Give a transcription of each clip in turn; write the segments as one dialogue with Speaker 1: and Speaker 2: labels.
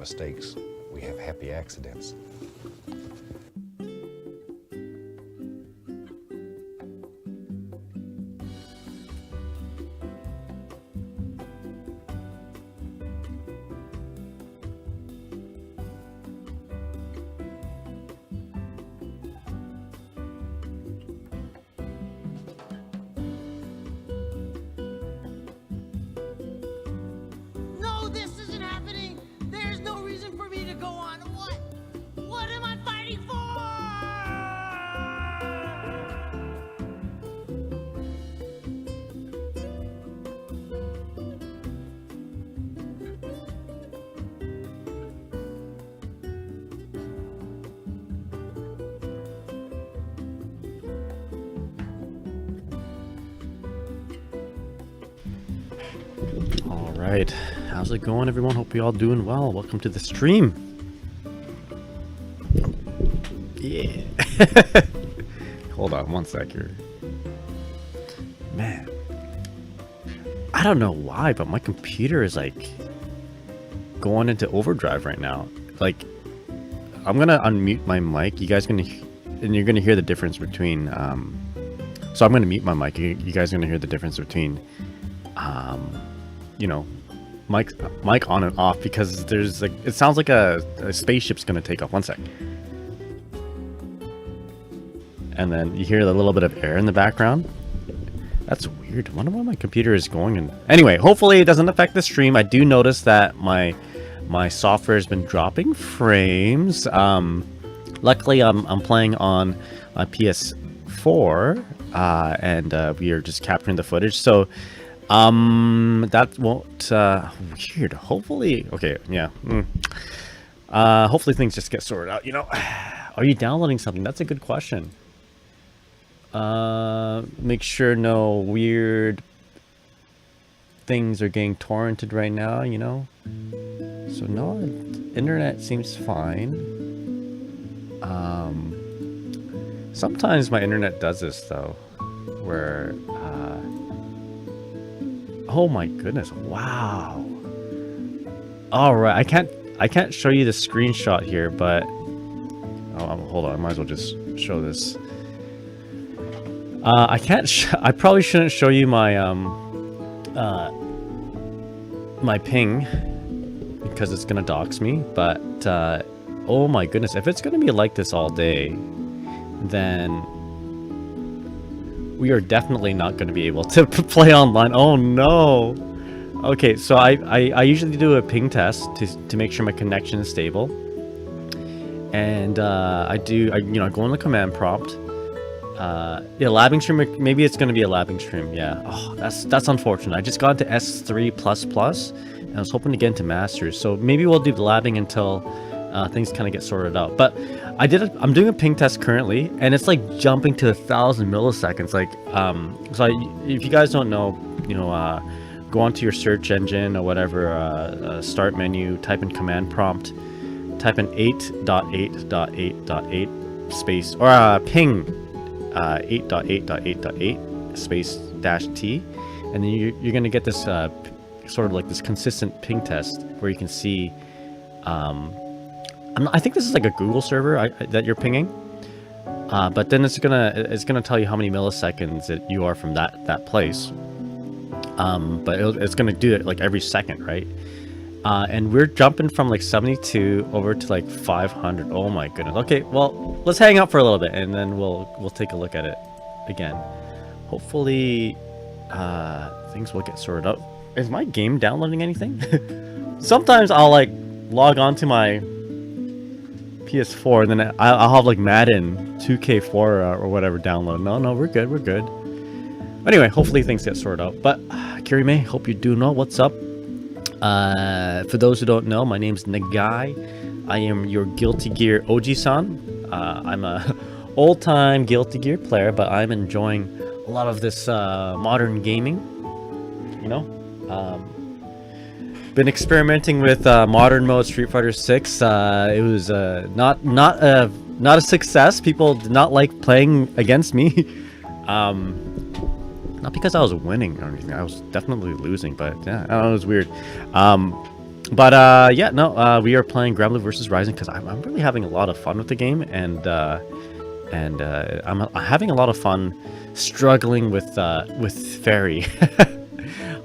Speaker 1: mistakes, we have happy accidents.
Speaker 2: No, this isn't happening. There's no reason for me to go on. What am I fighting for?
Speaker 3: All right, how's it going, everyone? Hope you all doing well. Welcome to the stream. Yeah. Hold on one sec here. Man, I don't know why, but my computer is like going into overdrive right now. Like, I'm gonna unmute my mic. You guys and you're gonna hear the difference between. So I'm gonna mute my mic. You guys are gonna hear the difference between. You know, mic on and off, because there's like, it sounds like a spaceship's gonna take off. One sec. And then you hear a little bit of air in the background. That's weird. I wonder why my computer is going. And anyway, hopefully it doesn't affect the stream. I do notice that my software has been dropping frames. Luckily I'm playing on my PS4, and we are just capturing the footage, so that won't weird. Hopefully, okay, yeah. Hopefully things just get sorted out, you know. Are you downloading something? That's a good question. Make sure no weird things are getting torrented right now, you know. So no, internet seems fine. Sometimes my internet does this though, where oh my goodness, wow. All right, I can't show you the screenshot here, but hold on, I might as well just show this. I probably shouldn't show you my my ping, because it's gonna dox me, but oh my goodness, if it's gonna be like this all day, then we are definitely not going to be able to play online. Oh no. Okay, so I usually do a ping test to make sure my connection is stable, and I go in the command prompt. Yeah, labbing stream. Maybe it's going to be a labbing stream. Yeah. Oh, that's unfortunate. I just got into S3++, and I was hoping to get into Masters. So maybe we'll do the labbing until things kind of get sorted out. But I'm doing a ping test currently, and it's like jumping to 1,000 milliseconds. Like, if you guys don't know, you know, go onto your search engine or whatever, start menu, type in command prompt, type in 8.8.8.8 space, or ping 8.8.8.8 space -t, and then you're gonna get this sort of like this consistent ping test where you can see. I think this is like a Google server that you're pinging, but then it's gonna tell you how many milliseconds that you are from that place. But it's gonna do it like every second, right? And we're jumping from like 72 over to like 500. Oh my goodness. Okay, well, let's hang out for a little bit, and then we'll take a look at it again. Hopefully, things will get sorted out. Is my game downloading anything? Sometimes I'll like log on to my PS4, and then I'll have like Madden 2K4 or whatever download. No, we're good. Anyway, hopefully things get sorted out. But Carrie May, hope you're doing well. What's up? For those who don't know, my name's Nagai. I am your Guilty Gear OG-san. I'm a old-time Guilty Gear player, but I'm enjoying a lot of this modern gaming. You know, been experimenting with modern mode Street Fighter 6. It was not a success. People did not like playing against me. Not because I was winning or anything. I was definitely losing, but yeah, I don't know, it was weird. But yeah, no, we are playing Granblue versus Rising because I'm really having a lot of fun with the game, and I'm having a lot of fun struggling with Ferry.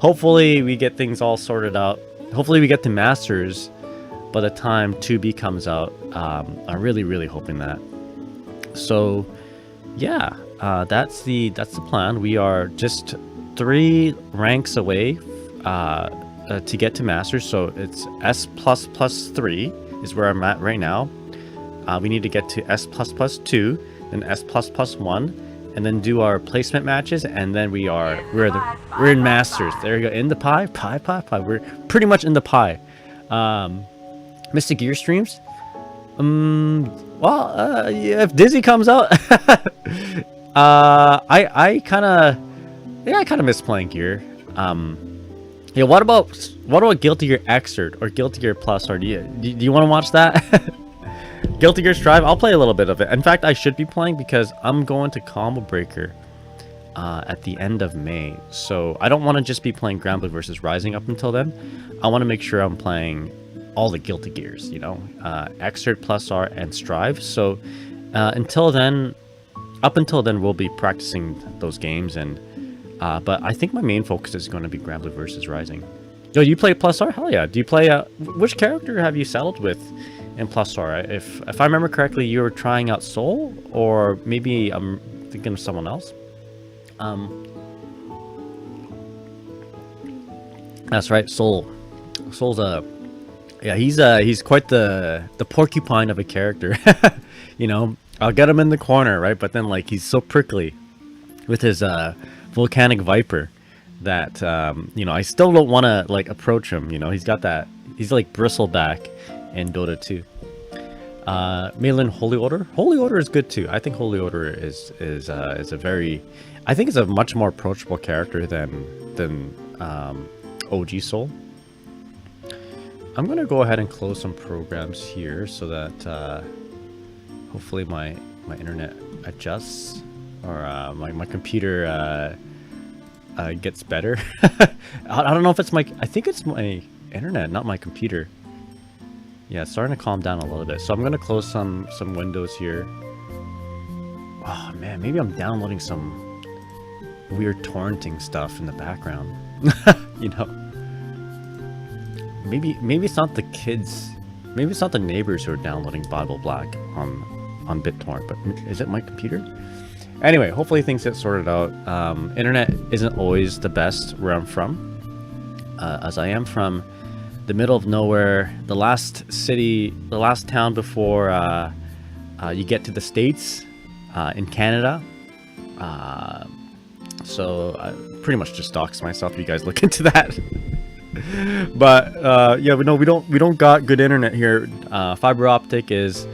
Speaker 3: Hopefully we get things all sorted out. Hopefully we get to Masters by the time 2B comes out. I'm really hoping that. So yeah, that's the plan. We are just 3 ranks away to get to Masters. So it's S++3 is where I'm at right now. We need to get to S++2, then S++1, and then do our placement matches, and then we're in Masters. There you go, in the pie. We're pretty much in the pie. Mr. Gear streams. Well, yeah, if Dizzy comes out, I kind of miss playing Gear. Yeah, what about Guilty Gear Xrd or Guilty Gear Plus? Or do you want to watch that? Guilty Gear Strive, I'll play a little bit of it. In fact, I should be playing because I'm going to Combo Breaker at the end of May. So I don't want to just be playing Granblue versus Rising up until then. I want to make sure I'm playing all the Guilty Gears, you know, Xrd, Plus R, and Strive. So until then, we'll be practicing those games. And but I think my main focus is going to be Granblue versus Rising. Yo, you play Plus R? Hell yeah. Do you play, which character have you settled with in Plus R? If I remember correctly, you were trying out Soul, or maybe I'm thinking of someone else. That's right, Soul. Soul's yeah, he's quite the porcupine of a character. You know, I'll get him in the corner, right? But then like he's so prickly with his volcanic viper that you know, I still don't want to like approach him. You know, he's like bristleback in Dota 2. Malin Holy Order. Holy Order is good too. I think Holy Order is a very, I think it's a much more approachable character than OG Soul. I'm gonna go ahead and close some programs here so that hopefully my internet adjusts, or my computer gets better. I don't know if it's I think it's my internet, not my computer. Yeah, it's starting to calm down a little bit. So I'm gonna close some windows here. Oh man, maybe I'm downloading some weird torrenting stuff in the background. You know, maybe it's not the kids, maybe it's not the neighbors who are downloading Bible Black on BitTorrent, but is it my computer? Anyway, hopefully things get sorted out. Internet isn't always the best where I'm from, as I am from the middle of nowhere, the last town before you get to the States, in Canada. So I pretty much just doxed myself if you guys look into that. But yeah, we don't got good internet here. Fiber optic is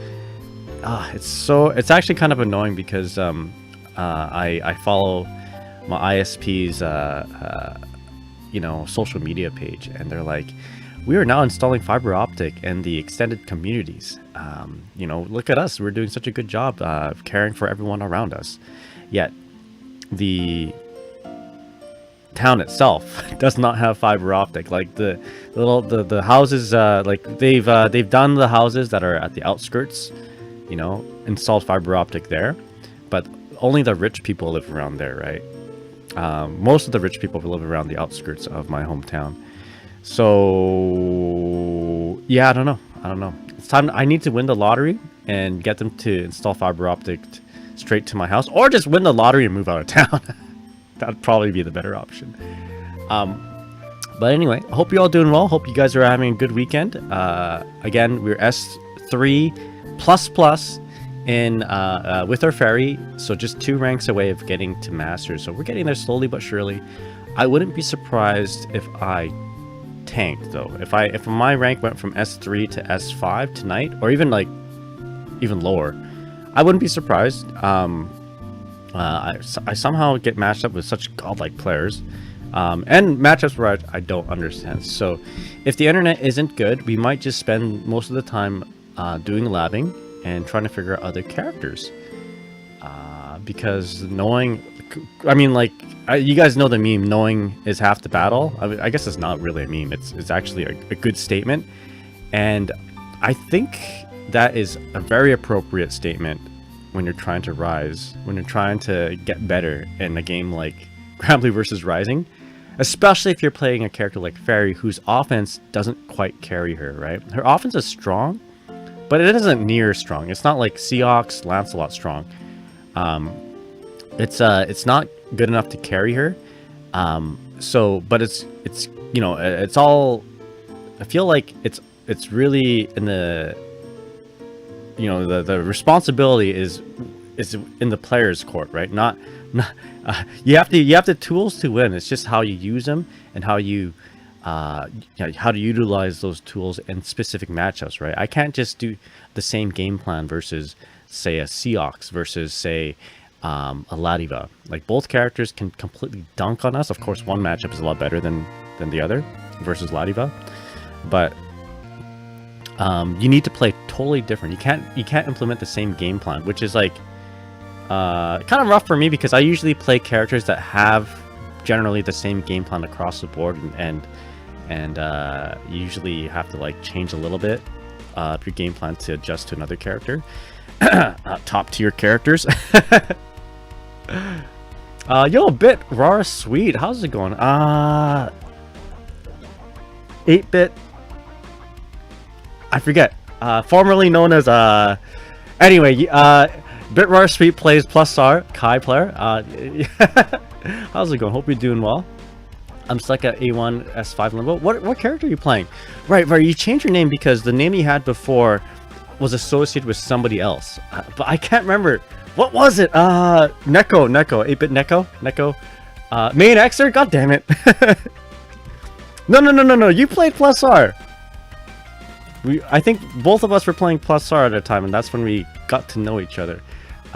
Speaker 3: it's actually kind of annoying because I follow my ISP's you know, social media page, and they're like, we are now installing fiber optic in the extended communities. You know, look at us, we're doing such a good job of caring for everyone around us, yet the town itself does not have fiber optic. Like the houses, like they've done the houses that are at the outskirts, you know, installed fiber optic there, but only the rich people live around there, right? Most of the rich people live around the outskirts of my hometown. So yeah, I don't know. It's time. I need to win the lottery and get them to install fiber optic straight to my house, or just win the lottery and move out of town. That'd probably be the better option. But anyway, I hope you're all doing well. Hope you guys are having a good weekend. Again, we're S3++ in with our Ferry, so just 2 ranks away of getting to Masters. So we're getting there slowly but surely. I wouldn't be surprised if I tanked though. If my rank went from S3 to S5 tonight, or even lower, I wouldn't be surprised. I somehow get matched up with such godlike players, and matchups where I don't understand. So if the internet isn't good, we might just spend most of the time doing labbing and trying to figure out other characters. because knowing, I mean, like, you guys know the meme, knowing is half the battle. I mean, I guess it's not really a meme. It's actually a good statement. And I think that is a very appropriate statement when you're trying to rise, when you're trying to get better in a game like Granblue versus Rising, especially if you're playing a character like Ferry, whose offense doesn't quite carry her, right? Her offense is strong, but it isn't near strong. It's not like Seox, Lancelot strong. It's not good enough to carry her. But it's you know, it's all, I feel like it's really in the, you know, the responsibility is in the player's court, right? Not you have the tools to win. It's just how you use them and how you how to utilize those tools in specific matchups, right? I can't just do the same game plan versus, say, a Seox versus, say, a Ladiva. Like, both characters can completely dunk on us. Of course, one matchup is a lot better than the other versus Ladiva, but you need to play totally different. You can't implement the same game plan, which is like kind of rough for me, because I usually play characters that have generally the same game plan across the board, and usually you have to like change a little bit your game plan to adjust to another character. Top tier characters. Yo, bit raw sweet, how's it going? 8-bit, I forget, formerly known as anyway, bit raw sweet plays plus R Kai player. How's it going? Hope you're doing well. I'm stuck at A1 S5 limbo. What character are you playing? Right, you changed your name because the name you had before was associated with somebody else, but I can't remember. What was it? Neko, 8-bit Neko, main Xer. God damn it! No. You played plus R. I think both of us were playing plus R at a time, and that's when we got to know each other.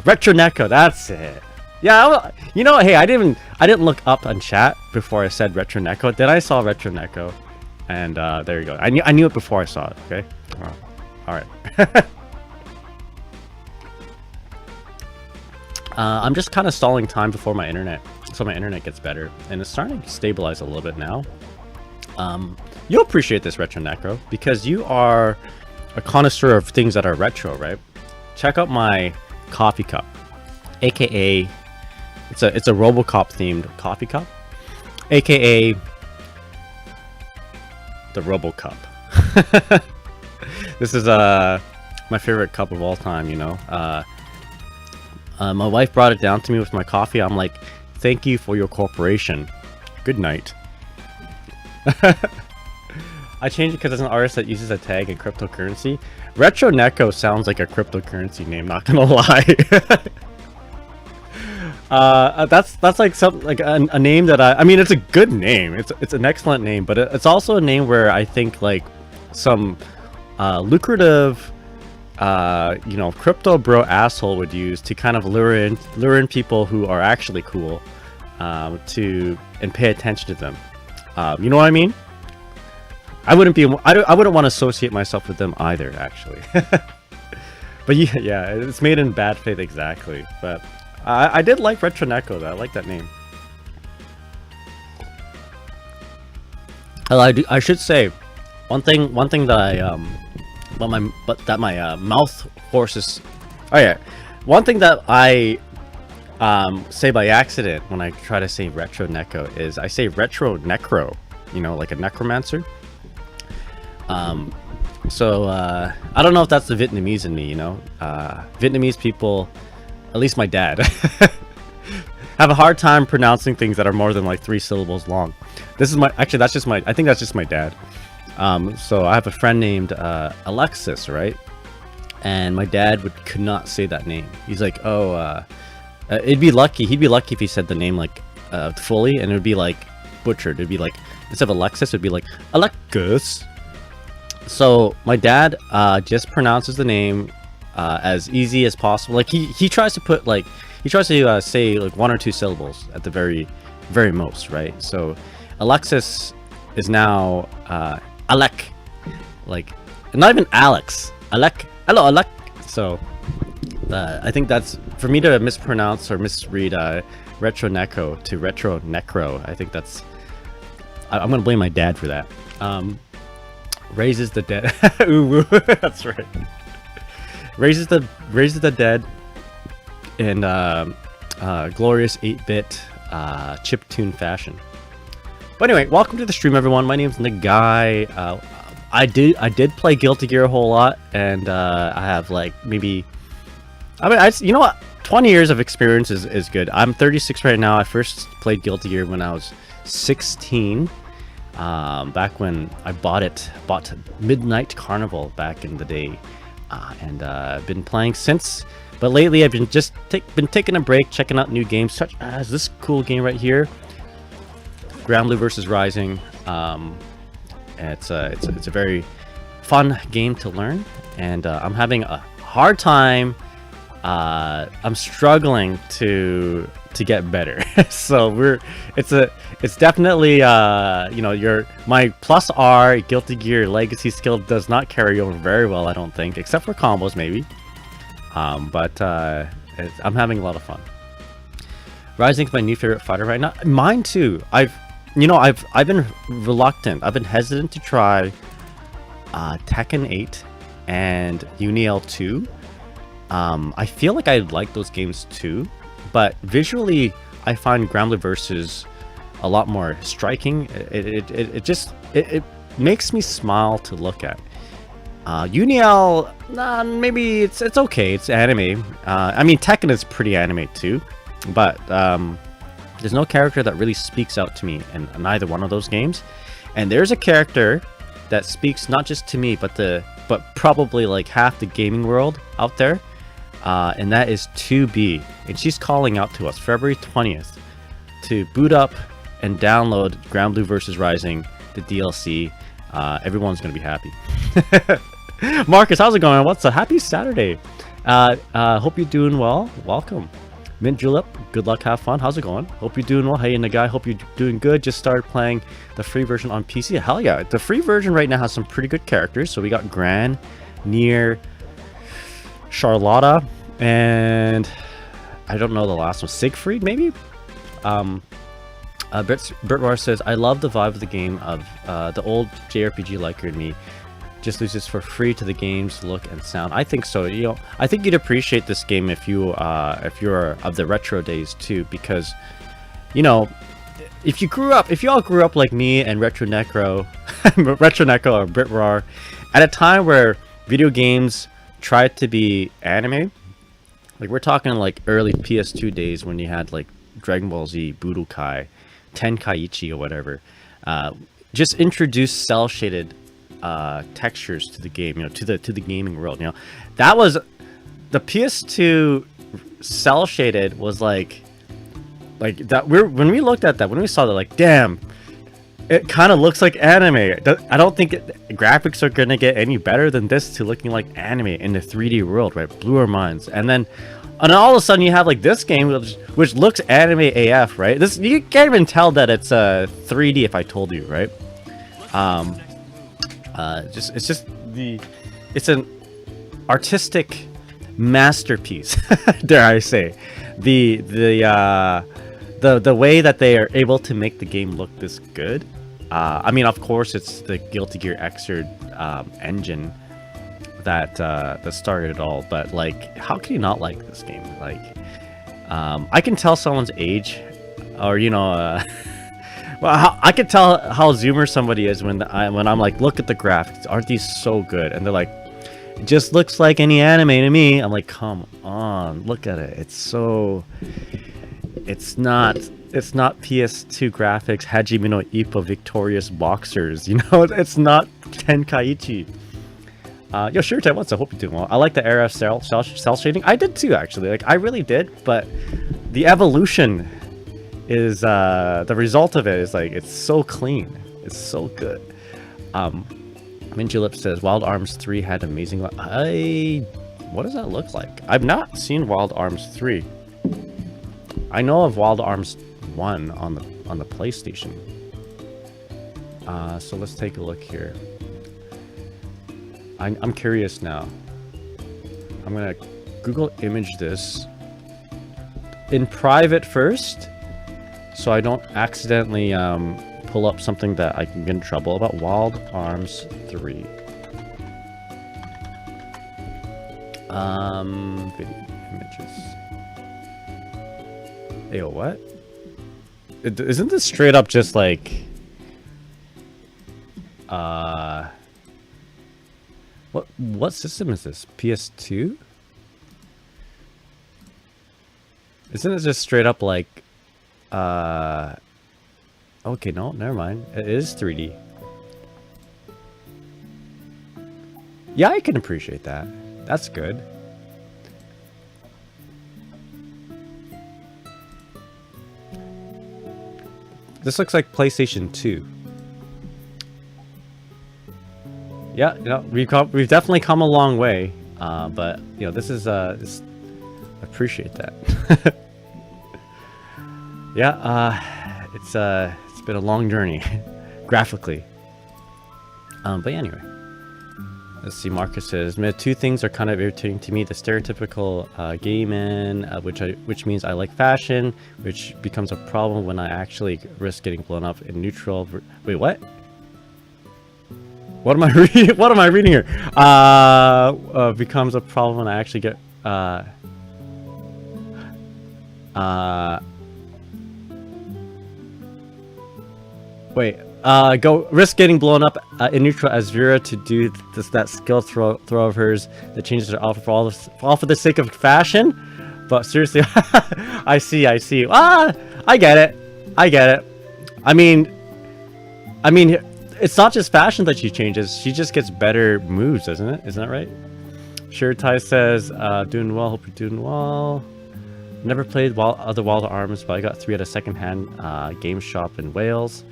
Speaker 3: Retro Neko, that's it. Yeah, you know, hey, I didn't look up on chat before I said Retro Neko. Then I saw Retro Neko, and there you go. I knew it before I saw it. Okay, all right. I'm just kind of stalling time before my internet, so my internet gets better, and it's starting to stabilize a little bit now. You'll appreciate this, Retro Necro, because you are a connoisseur of things that are retro, right? Check out my coffee cup, aka it's a RoboCop themed coffee cup, aka the RoboCup. This is my favorite cup of all time, you know. My wife brought it down to me with my coffee. I'm like, thank you for your cooperation. Good night. I changed it because it's an artist that uses a tag in cryptocurrency. Retro Neko sounds like a cryptocurrency name, not gonna lie. That's like something like a name that I mean, it's a good name. It's an excellent name, but it's also a name where I think like some lucrative you know, crypto bro asshole would use to kind of lure in people who are actually cool and pay attention to them. You know what I mean? I wouldn't want to associate myself with them either, actually. But yeah, it's made in bad faith, exactly. But I did like Retro Neko, though. I like that name. I should say one thing that my mouth forces. Oh yeah, one thing that I say by accident when I try to say Retro Neko is I say Retro Necro, you know, like a necromancer. So I don't know if that's the Vietnamese in me, you know. Vietnamese people, at least my dad, have a hard time pronouncing things that are more than like 3 syllables long. This is I think that's just my dad. So I have a friend named Alexis, right? And my dad could not say that name. He's like, oh, he'd be lucky if he said the name like fully, and it would be like butchered. It'd be like, instead of Alexis, it'd be like Alexis. So my dad just pronounces the name as easy as possible. Like he tries to put like, he tries to say like 1 or 2 syllables at the very most, right? So Alexis is now Alec, like not even Alex. Alec, hello Alec. So I think that's for me to mispronounce or misread Retro Necro to Retro Necro. I think that's I'm gonna blame my dad for that. Raises the dead. Ooh, that's right. Raises the dead in glorious 8-bit chiptune fashion. But anyway, welcome to the stream, everyone. My name's GiGi. I did play Guilty Gear a whole lot, and I have like maybe. I mean, you know what? 20 years of experience is good. I'm 36 right now. I first played Guilty Gear when I was 16. Back when I bought Midnight Carnival back in the day, and I've been playing since. But lately, I've been been taking a break, checking out new games, such as this cool game right here, Grand Blue vs. Rising. It's a very fun game to learn, and I'm having a hard time. I'm struggling to get better. So it's definitely you know, my plus R Guilty Gear Legacy skill does not carry over very well, I don't think, except for combos maybe. But I'm having a lot of fun. Rising's my new favorite fighter right now. Mine too. I've been reluctant. I've been hesitant to try Tekken 8 and Uniel 2. I feel like I like those games too, but visually I find Grand Blue Versus a lot more striking. It makes me smile to look at. Uniel, maybe it's okay. It's anime. I mean, Tekken is pretty anime too, but there's no character that really speaks out to me in either one of those games. And there's a character that speaks not just to me, but probably like half the gaming world out there. And that is 2B, and she's calling out to us February 20th to boot up and download Grand Blue vs. Rising, the DLC. Everyone's gonna be happy. Marcus, how's it going? What's up? Happy Saturday. Hope you're doing well. Welcome. Mint Julep, good luck, have fun. How's it going? Hope you're doing well. Hey, and the guy, hope you're doing good. Just started playing the free version on PC. Hell yeah, the free version right now has some pretty good characters. So we got Gran, Nier, Charlotta, and I don't know the last one. Siegfried, maybe? Bertwar says, I love the vibe of the game of the old JRPG liker in me. Just loses for free to the game's look and sound. I think so. You know, I think you'd appreciate this game if you're of the retro days too, because, you know, if you all grew up like me and Retro Necro, Retro Necro or Bertwar, at a time where video games tried to be anime, like we're talking like early PS2 days when you had like Dragon Ball Z, Budokai, Tenkaichi or whatever, just introduce cell shaded textures to the game, you know, to the gaming world. You know, that was the PS2 cell shaded was like that. When we looked at that, when we saw that, like, damn, it kind of looks like anime. I don't think graphics are gonna get any better than this to looking like anime in the 3D world, right? Blew our minds. And all of a sudden you have like this game which looks anime AF, right? This, you can't even tell that it's 3D if I told you, right? It's an artistic masterpiece, dare I say. The way that they are able to make the game look this good. I mean, of course, it's the Guilty Gear Xrd engine that started it all. But like, how can you not like this game? Like, I can tell someone's age, or you know, well, I can tell how zoomer somebody is when I'm like, look at the graphics, aren't these so good? And they're like, it just looks like any anime to me. I'm like, come on, look at it. It's not PS2 graphics, Hajime no Ippo victorious boxers, you know. It's not Tenkaichi. Yo, sure, Ted, what's up? Hope you're doing well. I like the era of cell shading. I did too, actually. Like, I really did, but the evolution is the result of it is like, it's so clean. It's so good. Minjulip says Wild Arms 3 had amazing. What does that look like? I've not seen Wild Arms 3. I know of Wild Arms 1 on the PlayStation. So let's take a look here. I'm curious now. I'm gonna Google image this in private first, so I don't accidentally pull up something that I can get in trouble about. Wild Arms 3. Video images. Yo, what? Isn't this straight up just like what system is this? PS2? Isn't it just straight up like okay, no, never mind. It is 3D. Yeah, I can appreciate that. That's good. This looks like PlayStation 2. Yeah, you know, we've definitely come a long way. But you know, this is I appreciate that. Yeah, it's been a long journey graphically. But anyway. Let's see, Marcus says, "Man, two things are kind of irritating to me. The stereotypical gay man, which means I like fashion, which becomes a problem when I actually risk getting blown up in neutral." Wait, what? What am I reading? What am I reading here? Becomes a problem when I actually get wait. Go risk getting blown up in neutral as Vera to do that skill throw of hers that changes her outfit all for the sake of fashion. But seriously, I see. I get it. I mean, it's not just fashion that she changes. She just gets better moves, doesn't it? Isn't that right? Sure, Ty says, doing well. Hope you're doing well. Never played other Wild Arms, but I got 3 at a secondhand game shop in Wales.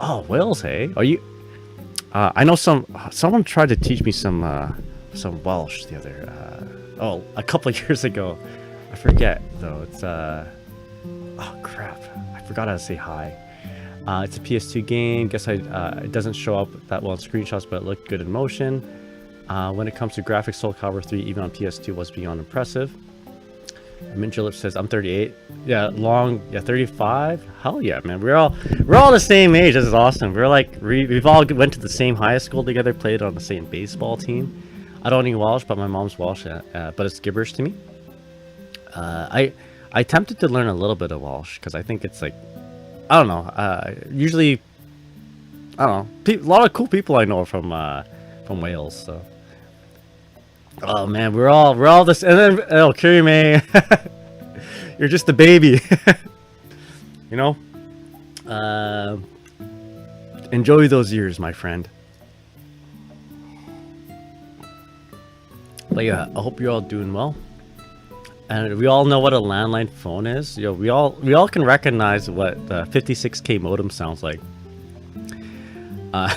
Speaker 3: Oh, Wales, hey? Are you? I know someone tried to teach me some Welsh the other a couple of years ago. I forget though. It's oh crap! I forgot how to say hi. It's a PS2 game. Guess it doesn't show up that well in screenshots, but it looked good in motion. When it comes to graphics, Soul Calibur 3 even on PS2 was beyond impressive. Minjalip says, "I'm 38. Yeah, 35. Hell yeah, man. We're all the same age. This is awesome. We're like we've all went to the same high school together, played on the same baseball team. I don't need Welsh, but my mom's Welsh, but it's gibberish to me. I attempted to learn a little bit of Welsh because I think it's like, I don't know. Usually, I don't know. A lot of cool people I know from Wales. So. Oh man, we're all this, and then Kirime, you're just a baby, you know. Enjoy those years, my friend. But yeah, I hope you're all doing well. And we all know what a landline phone is. You know, we all can recognize what the 56K modem sounds like. I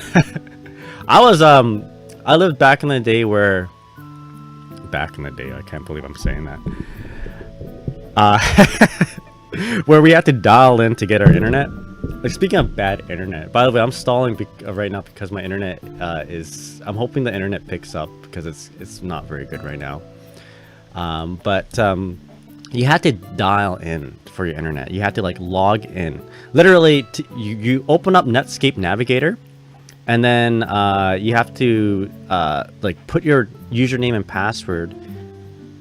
Speaker 3: lived back in the day where. Back in the day, I can't believe I'm saying that. Where we had to dial in to get our internet. Like, speaking of bad internet, by the way, I'm stalling right now because my internet I'm hoping the internet picks up because it's not very good right now. But you had to dial in for your internet. You had to like log in. Literally, you open up Netscape Navigator. And then you have to like put your username and password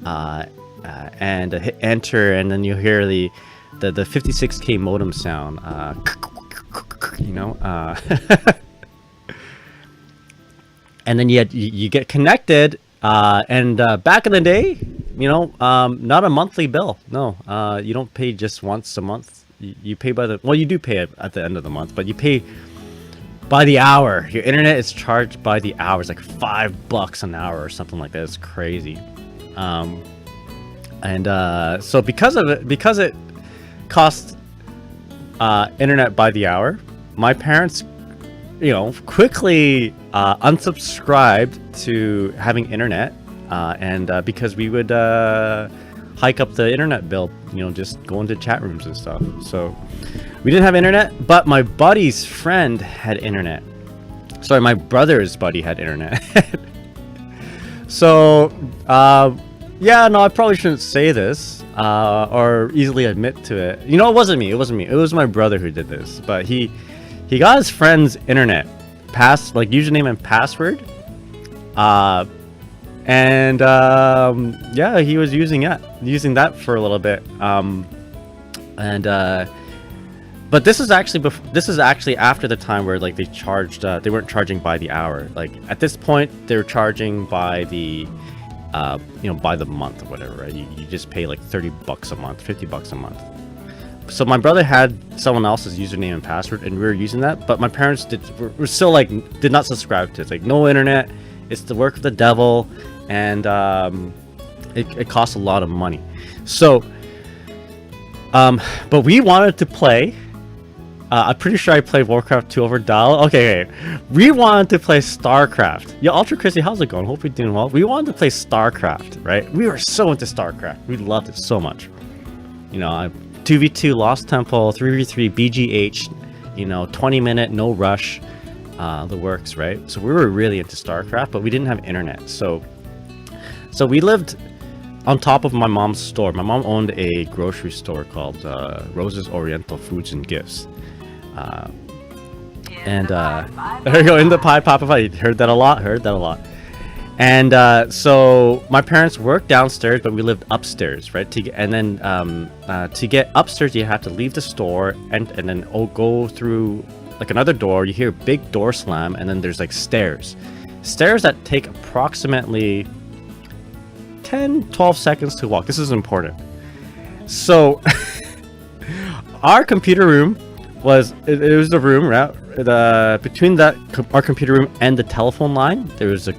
Speaker 3: and hit enter, and then you hear the 56K modem sound. You know, and then you get connected. And back in the day, you know, not a monthly bill. No, you don't pay just once a month. You pay by you do pay at the end of the month, but you pay by the hour. Your internet is charged by the hour. It's like $5 an hour or something like that. It's crazy. So because it costs internet by the hour, my parents, you know, quickly unsubscribed to having internet, and because we would hike up the internet bill, you know, just go into chat rooms and stuff. So we didn't have internet, but my buddy's friend had internet. Sorry, my brother's buddy had internet. So Yeah, no, I probably shouldn't say this or easily admit to it. You know, it wasn't me. It wasn't me. It was my brother who did this. But he got his friend's internet like username and password. Yeah, he was using that for a little bit. But this is actually after the time where like they charged. They weren't charging by the hour. Like at this point, they're charging by the by the month or whatever, right? You just pay like $30 a month, $50 a month. So my brother had someone else's username and password, and we were using that. But my parents were still like did not subscribe to it. It's like no internet. It's the work of the devil, and it costs a lot of money. So, but we wanted to play. I'm pretty sure I played Warcraft 2 over dial. Okay, we wanted to play StarCraft. Yo, Ultra Chrissy, how's it going? Hope you're doing well. We wanted to play StarCraft, right? We were so into StarCraft. We loved it so much. 2v2 Lost Temple, 3v3 BGH, 20-minute, no rush, the works, right? So we were really into StarCraft, but we didn't have internet. So we lived on top of my mom's store. My mom owned a grocery store called Rose's Oriental Foods and Gifts. There you go, in the pie, Papa Pie. Heard that a lot. And so my parents worked downstairs, but we lived upstairs, right? To get upstairs, you have to leave the store and then go through like another door. You hear a big door slam, and then there's like stairs that take approximately 10-12 seconds to walk. This is important. So our computer room was the room, right? Between our computer room and the telephone line, there was a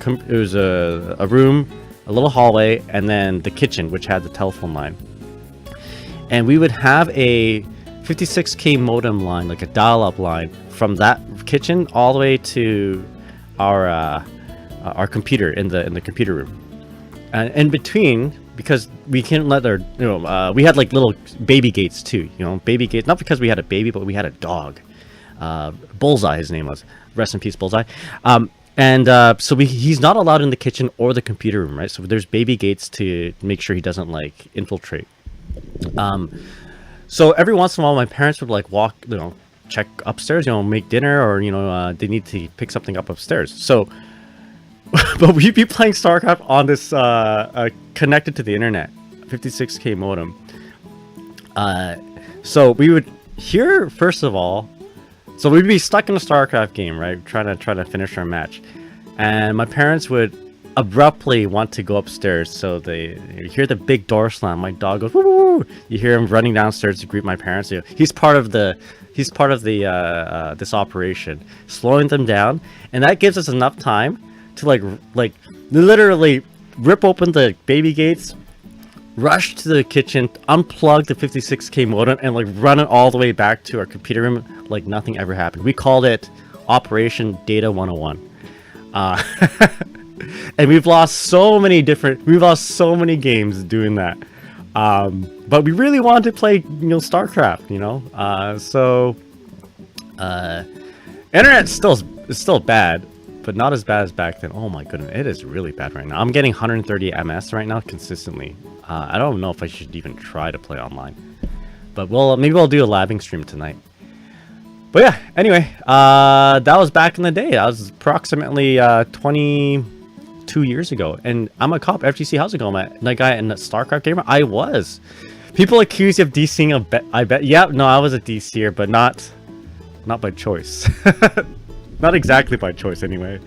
Speaker 3: room, a little hallway, and then the kitchen, which had the telephone line. And we would have a 56K modem line, like a dial-up line, from that kitchen all the way to our computer in the computer room. And in between, because we can't let we had like little baby gates too, baby gates, not because we had a baby, but we had a dog. Bullseye, his name was. Rest in peace, Bullseye. So he's not allowed in the kitchen or the computer room, right? So there's baby gates to make sure he doesn't like infiltrate. So every once in a while, my parents would like walk, check upstairs, make dinner, or they need to pick something up upstairs. So, but we'd be playing StarCraft on this connected to the internet, 56K modem. So we would hear, first of all. So we'd be stuck in a StarCraft game, right? Trying to finish our match. And my parents would abruptly want to go upstairs. So you hear the big door slam. My dog goes, woo, woo, woo. You hear him running downstairs to greet my parents. He's part of this operation, slowing them down. And that gives us enough time to like literally rip open the baby gates, rush to the kitchen, unplug the 56K modem, and like run it all the way back to our computer room like nothing ever happened. We called it Operation Data 101. And we've lost so many games doing that. But we really wanted to play, StarCraft, internet is still bad, but not as bad as back then. Oh my goodness, it is really bad right now. I'm getting 130 MS right now consistently. I don't know if I should even try to play online, but maybe we'll do a labbing stream tonight. But yeah, anyway, that was back in the day. That was approximately 22 years ago, and I'm a cop. FGC, how's it going, man? That guy in the StarCraft gamer. I was. People accuse you of DCing. I bet. Yeah, no, I was a DCer, but not by choice. Not exactly by choice, anyway.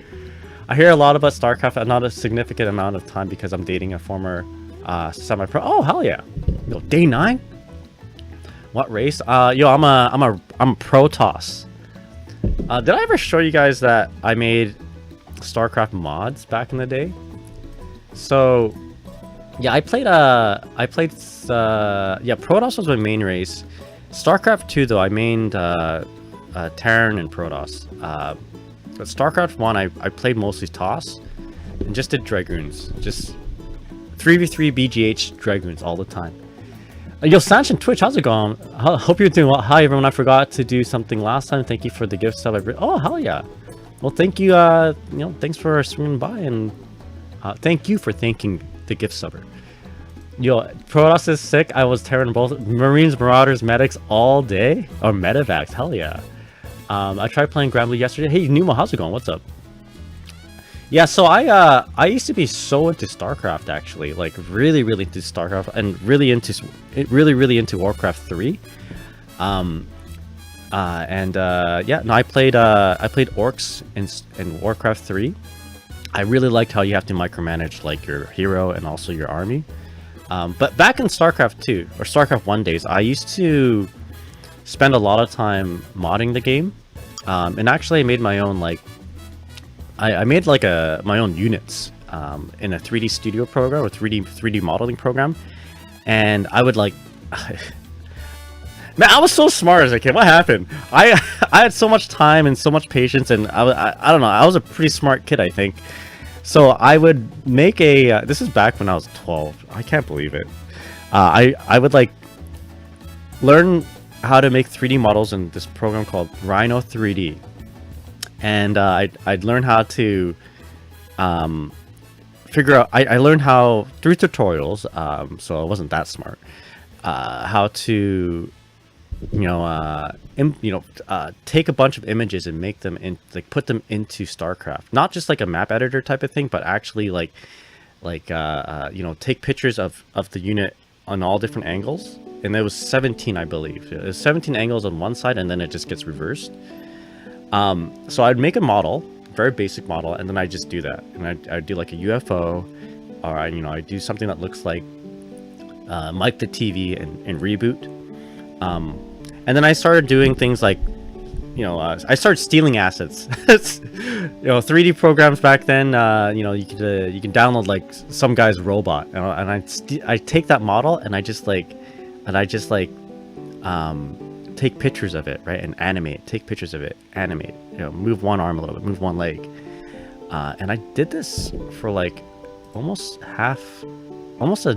Speaker 3: I hear a lot about StarCraft, but not a significant amount of time because I'm dating a former semi-pro. Oh hell yeah! Yo, day 9. What race? Yo, I'm a Protoss. Did I ever show you guys that I made StarCraft mods back in the day? So yeah, Protoss was my main race. StarCraft 2 though, I mained Terran and Protoss. But StarCraft 1, I played mostly TOS and just did Dragoons. Just 3v3 BGH Dragoons all the time. Yo, Sanch and Twitch, how's it going? Hope you're doing well. Hi everyone, I forgot to do something last time. Thank you for the gift sub. Oh, hell yeah. Well, thank you, thanks for swinging by, and thank you for thanking the gift subber. Yo, Protoss is sick. I was tearing both Marines, Marauders, Medics all day. Or Medivacs, hell yeah. I tried playing Grand Blue yesterday. Hey, Nemo, how's it going? What's up? Yeah, so I used to be so into StarCraft actually, like really into StarCraft and really into Warcraft 3. Yeah, no, I played Orcs in Warcraft 3. I really liked how you have to micromanage like your hero and also your army. But back in StarCraft 2 or StarCraft 1 days, I used to spend a lot of time modding the game. And actually I made my own like I made like my own units in a 3D studio program or 3D modeling program. And I would like man, I was so smart as a kid. What happened? I had so much time and so much patience, and I don't know. I was a pretty smart kid, I think. So I would make a. This is back when I was 12. I can't believe it. I would like learn how to make 3D models in this program called Rhino 3D, and I'd learn how to figure out. I learned how through tutorials. So I wasn't that smart. How to take a bunch of images and make them in, like, put them into StarCraft. Not just like a map editor type of thing, but actually take pictures of the unit on all different angles. And there was 17, I believe. There's 17 angles on one side, and then it just gets reversed. So I'd make a model, very basic model, and then I just do that. And I'd do like a UFO, or I do something that looks like Mike the TV and Reboot. And then I started doing things like, I started stealing assets. 3D programs back then, you can download like some guy's robot, and I take that model and I just take pictures of it, right, and animate. Take pictures of it, animate. Move one arm a little bit, move one leg, and I did this for like almost an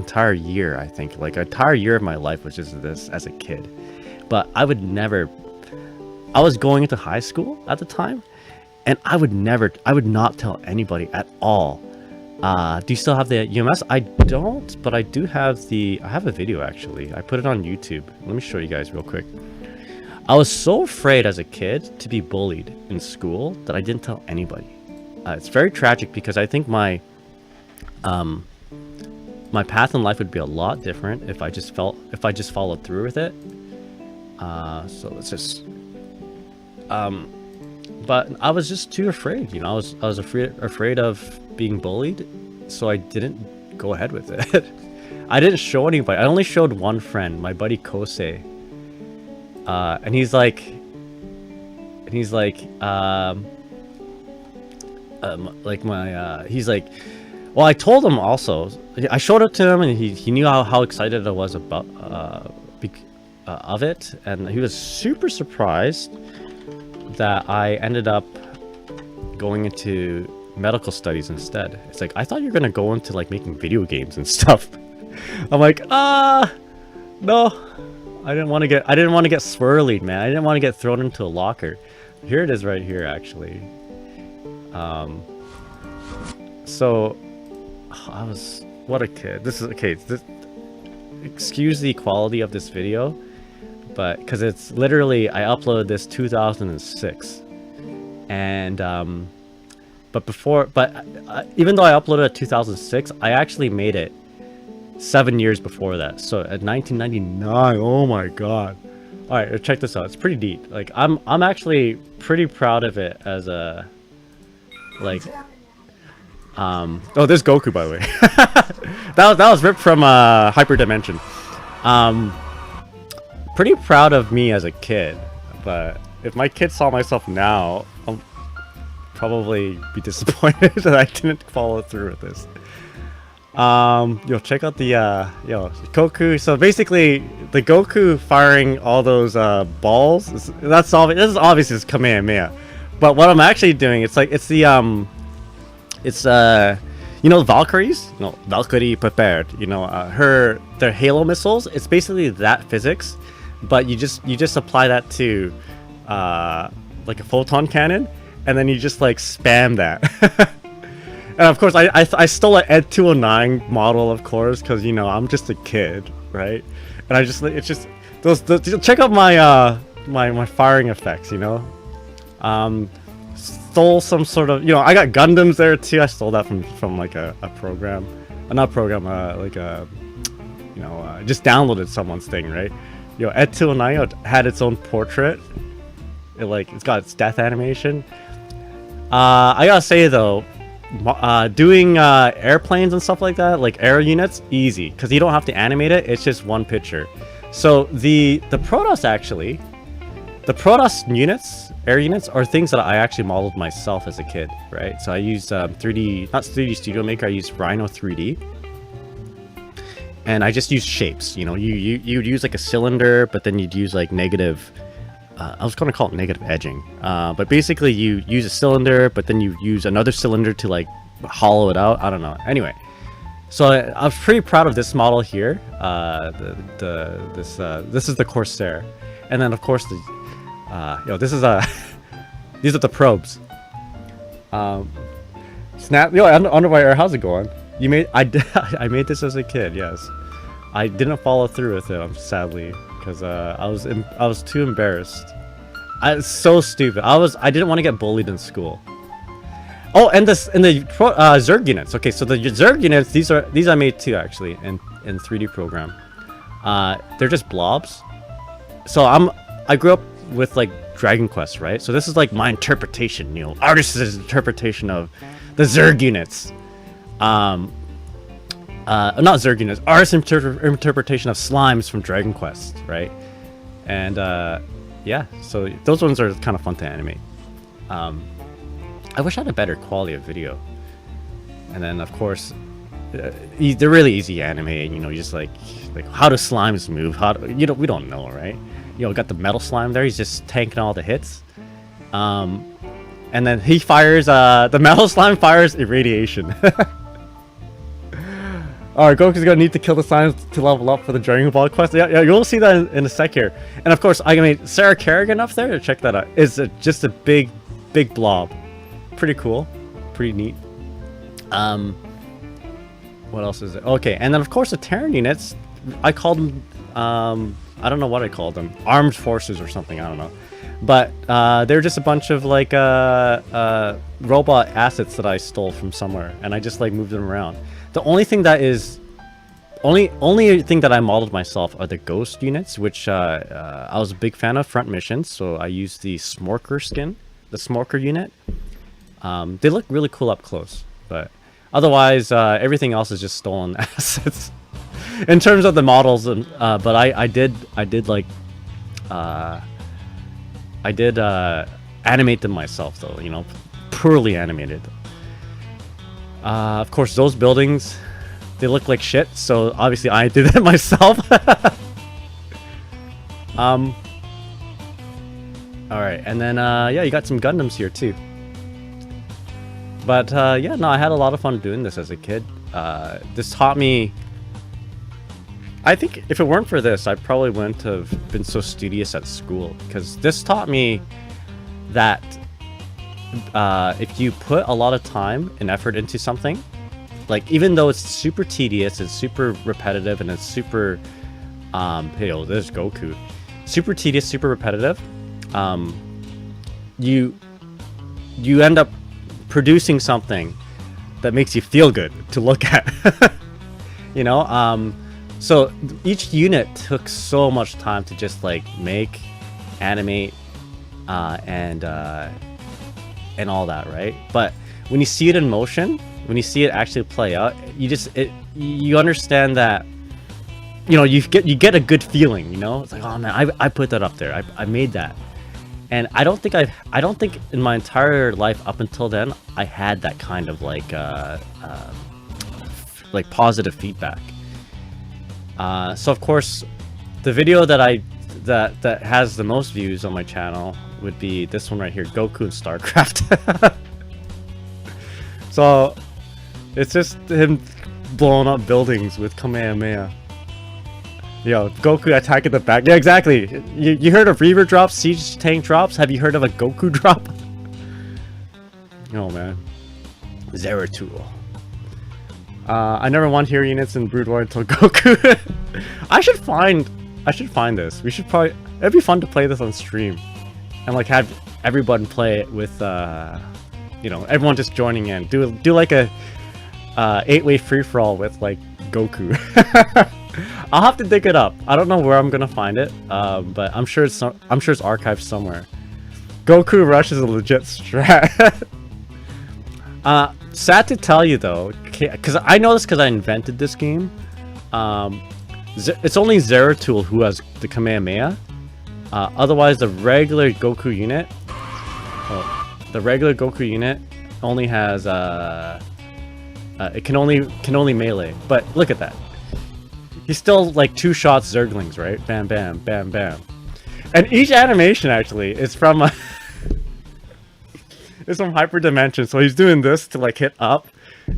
Speaker 3: entire year. I think like an entire year of my life was just this as a kid. But I was going into high school at the time, and I would not tell anybody at all. Do you still have the UMS? I don't, but I do have I have a video actually. I put it on YouTube. Let me show you guys real quick. I was so afraid as a kid to be bullied in school that I didn't tell anybody. It's very tragic because I think my path in life would be a lot different if I just followed through with it. So let's just but I was just too afraid, I was afraid of being bullied, so I didn't go ahead with it. I didn't show anybody. I only showed one friend, my buddy Kosei, and he's like he's like, well, I told him also, I showed it to him, and he knew how excited I was about of it, and he was super surprised that I ended up going into medical studies instead. It's like, I thought you were gonna go into like making video games and stuff. I'm like, no, I didn't want to get swirlied, man. I didn't want to get thrown into a locker. Here it is right here, actually. So I was, what a kid. This is okay. Excuse the quality of this video, but because it's literally, I uploaded this 2006, and even though I uploaded it 2006, I actually made it 7 years before that. So at 1999, oh my god. All right, check this out. It's pretty neat. Like I'm actually pretty proud of it as a like. Oh, there's Goku, by the way. that was ripped from Hyper Dimension. Pretty proud of me as a kid, but if my kid saw myself now, I'll probably be disappointed that I didn't follow through with this. Check out the Goku. So basically, the Goku firing all those balls. This is obviously his Kamehameha. But what I'm actually doing, it's the Valkyries, Valkyrie prepared, their Halo missiles. It's basically that physics, but you just apply that to like a photon cannon, and then you just like spam that. And of course, I stole an Ed 209 model, of course, because you know I'm just a kid, right? And I just it's just those check out my my firing effects, you know. Stole some sort of, you know, I got Gundams there too. I stole that from like a program, not program, like a, you know, just downloaded someone's thing, right? You know, Ed 209 had its own portrait. It's got its death animation. I gotta say though, doing airplanes and stuff like that, like air units, easy, because you don't have to animate it. It's just one picture. So the Protoss actually, the Protoss units, air units, are things that I actually modeled myself as a kid, right? So I used 3D, not 3D Studio Maker, I used Rhino 3D. And I just used shapes, you know, you'd use like a cylinder, but then you'd use like negative, I was going to call it negative edging. But basically you use a cylinder, but then you use another cylinder to like hollow it out. I don't know. Anyway, so I was pretty proud of this model here. This is the Corsair. And then of course the, this is these are the probes. Snap, Underwire Air, how's it going? You made, I made this as a kid, yes. I didn't follow through with it, sadly, because I was too embarrassed. It's so stupid. I didn't want to get bullied in school. Oh, and the Zerg units. Okay, so the Zerg units, these I made too actually in 3D program. They're just blobs. So I grew up with like Dragon Quest, right? So this is like my interpretation, you know, artist's interpretation of the Zerg units. Not Zerg units, artist's interpretation of slimes from Dragon Quest, right? And yeah, so those ones are kind of fun to animate. I wish I had a better quality of video. And then of course, they're really easy to animate. You know, you just like how do slimes move? We don't know, right? You know, got the metal slime there. He's just tanking all the hits. And then he fires. The metal slime fires irradiation. Alright, Goku's gonna need to kill the slimes to level up for the Dragon Ball quest. Yeah, you'll see that in a sec here. And of course, I made Sarah Kerrigan up there to check that out. It's just a big blob. Pretty cool. Pretty neat. What else is it? Okay, and then of course the Terran units, I called them, I don't know what I called them. Armed forces or something, I don't know. But they're just a bunch of like robot assets that I stole from somewhere, and I just like moved them around. The only thing that is only thing that I modeled myself are the ghost units, which I was a big fan of front missions, so I used the Smorker skin, the Smorker unit. They look really cool up close, but otherwise everything else is just stolen assets in terms of the models. But I did animate them myself though, you know, poorly animated. Of course, those buildings, they look like shit, so obviously I did it myself. Alright, and then, yeah, you got some Gundams here, too. But, yeah, no, I had a lot of fun doing this as a kid. This taught me... I think if it weren't for this, I probably wouldn't have been so studious at school, because this taught me that if you put a lot of time and effort into something, like even though it's super tedious, it's super repetitive, and it's super hey, oh, there's Goku, super tedious, super repetitive, you end up producing something that makes you feel good to look at. You know, so each unit took so much time to just like make, animate, and all that, right? But when you see it in motion, when you see it actually play out, you understand that, you know, you get a good feeling, you know? It's like, oh man, I put that up there. I made that. And I don't think in my entire life up until then I had that kind of like positive feedback. So of course, the video that that has the most views on my channel would be this one right here, Goku in StarCraft. So it's just him blowing up buildings with Kamehameha. Yo, Goku attack at the back. Yeah, exactly. You heard of Reaver drops, Siege Tank drops? Have you heard of a Goku drop? Oh man. Zeratul. I never won hero units in Brood War until Goku. I should find this. We should probably, it'd be fun to play this on stream. And like have everyone play it with you know, everyone just joining in. Do like a 8-way free-for-all with like Goku. I'll have to dig it up. I don't know where I'm gonna find it, but I'm sure it's archived somewhere. Goku Rush is a legit strat. Sad to tell you though, because I know this because I invented this game. It's only Zeratul who has the Kamehameha. Otherwise, the regular Goku unit, only has it can only melee. But look at that. He's still like 2 shots Zerglings, right? Bam, bam, bam, bam. And each animation actually is from it's from Hyperdimension. So he's doing this to like hit up,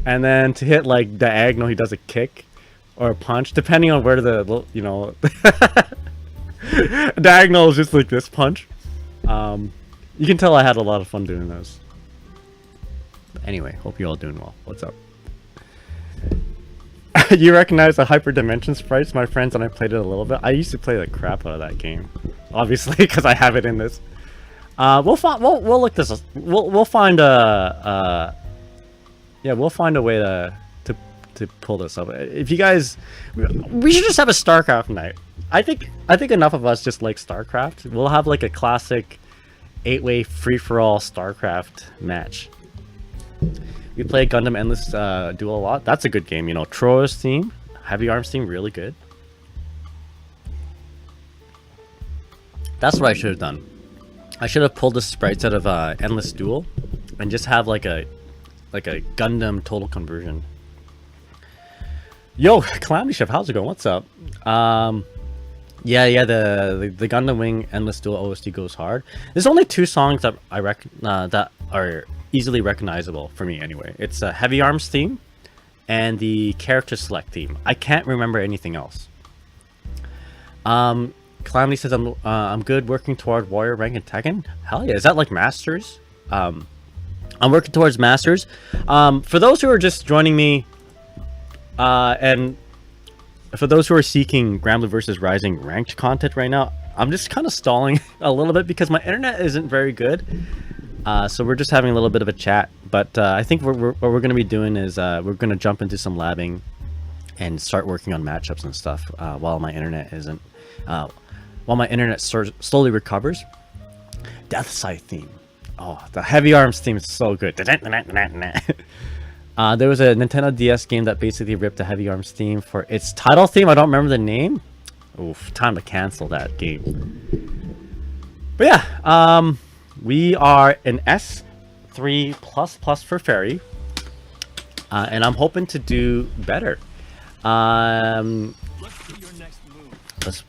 Speaker 3: and then to hit like diagonal, he does a kick or a punch, depending on where the, you know, diagonal is just like this punch. You can tell I had a lot of fun doing those. But anyway, hope you're all doing well. What's up? You recognize the Hyperdimension sprites? My friends and I played it a little bit. I used to play the crap out of that game, obviously, because I have it in this. We'll look this. We'll find a we'll find a way to pull this up. If you guys, we should just have a StarCraft night. I think enough of us just like StarCraft. We'll have like a classic 8-way free-for-all StarCraft match. We play Gundam Endless Duel a lot. That's a good game. You know, Troy's theme, Heavy Arms theme, really good. That's what I should have done. I should have pulled the sprites out of Endless Duel and just have like a Gundam total conversion. Yo, Calamity Chef, how's it going? What's up? Yeah, the Gundam Wing Endless Duel OST goes hard. There's only 2 songs that I that are easily recognizable for me anyway. It's a Heavy Arms theme and the character select theme. I can't remember anything else. Calamity says I'm good working toward warrior rank in Tekken. Hell yeah, is that like masters? I'm working towards masters. For those who are just joining me, and for those who are seeking Granblue vs Rising ranked content right now, I'm just kind of stalling a little bit because my internet isn't very good. So we're just having a little bit of a chat. But I think what we're going to be doing is we're going to jump into some labbing and start working on matchups and stuff while my internet isn't. While my internet slowly recovers. Death Scythe theme. Oh, the Heavy Arms theme is so good. There was a Nintendo DS game that basically ripped the Heavy Arms theme for its title theme. I don't remember the name. Oof, time to cancel that game. But yeah, we are an S3++ for Ferry. And I'm hoping to do better. Let's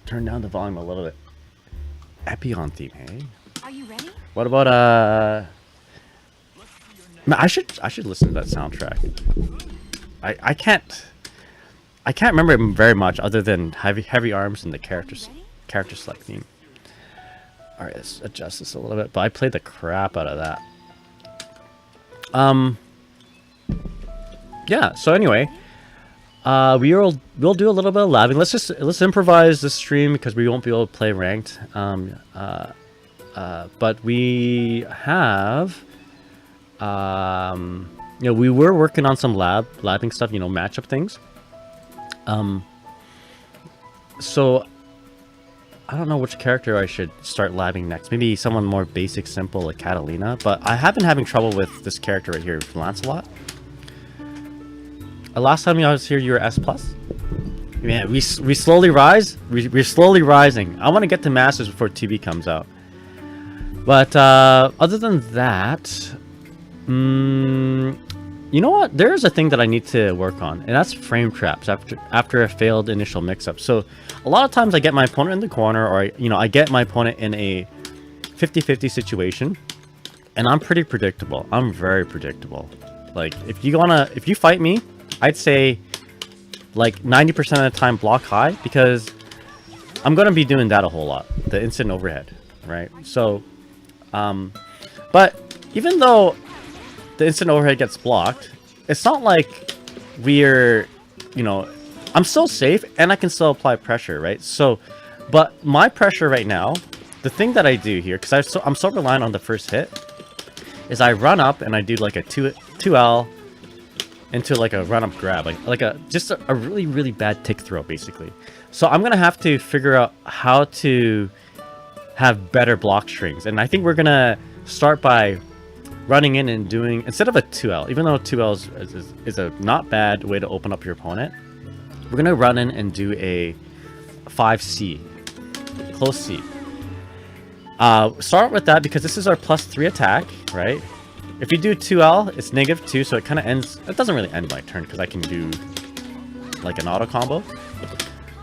Speaker 3: turn down the volume a little bit. Epion theme, hey?
Speaker 4: Are you ready?
Speaker 3: What about Man, I should listen to that soundtrack. I can't remember it very much other than heavy arms and the character select theme. All right, let's adjust this a little bit. But I played the crap out of that. Yeah. So anyway, we'll do a little bit of labbing. Let's improvise this stream because we won't be able to play ranked. But we have. You know, we were working on some labbing stuff, you know, matchup things. So I don't know which character I should start labbing next. Maybe someone more basic, simple like Catalina. But I have been having trouble with this character right here, Lancelot. Last time I was here, you were S+. Man, we slowly rise. We're slowly rising. I want to get to Masters before TV comes out. But other than that, you know what? There is a thing that I need to work on, and that's frame traps after a failed initial mix-up. So a lot of times I get my opponent in the corner, or I get my opponent in a 50-50 situation, and I'm pretty predictable. I'm very predictable. Like if you fight me, I'd say like 90% of the time block high, because I'm gonna be doing that a whole lot. The instant overhead, right? So, but even though the instant overhead gets blocked, it's not like we're, you know, I'm still safe and I can still apply pressure, right? So, but my pressure right now, the thing that I do here, because I'm so reliant on the first hit, is I run up and I do like a 2L into like a run up grab, like just a really, really bad tick throw, basically. So I'm gonna have to figure out how to have better block strings, and I think we're gonna start by running in and doing, instead of a 2L, even though 2L is a not bad way to open up your opponent, we're gonna run in and do a 5C, close C. Start with that because this is our +3 attack, right? If you do 2L, it's -2, so it kind of ends, it doesn't really end my turn because I can do like an auto combo.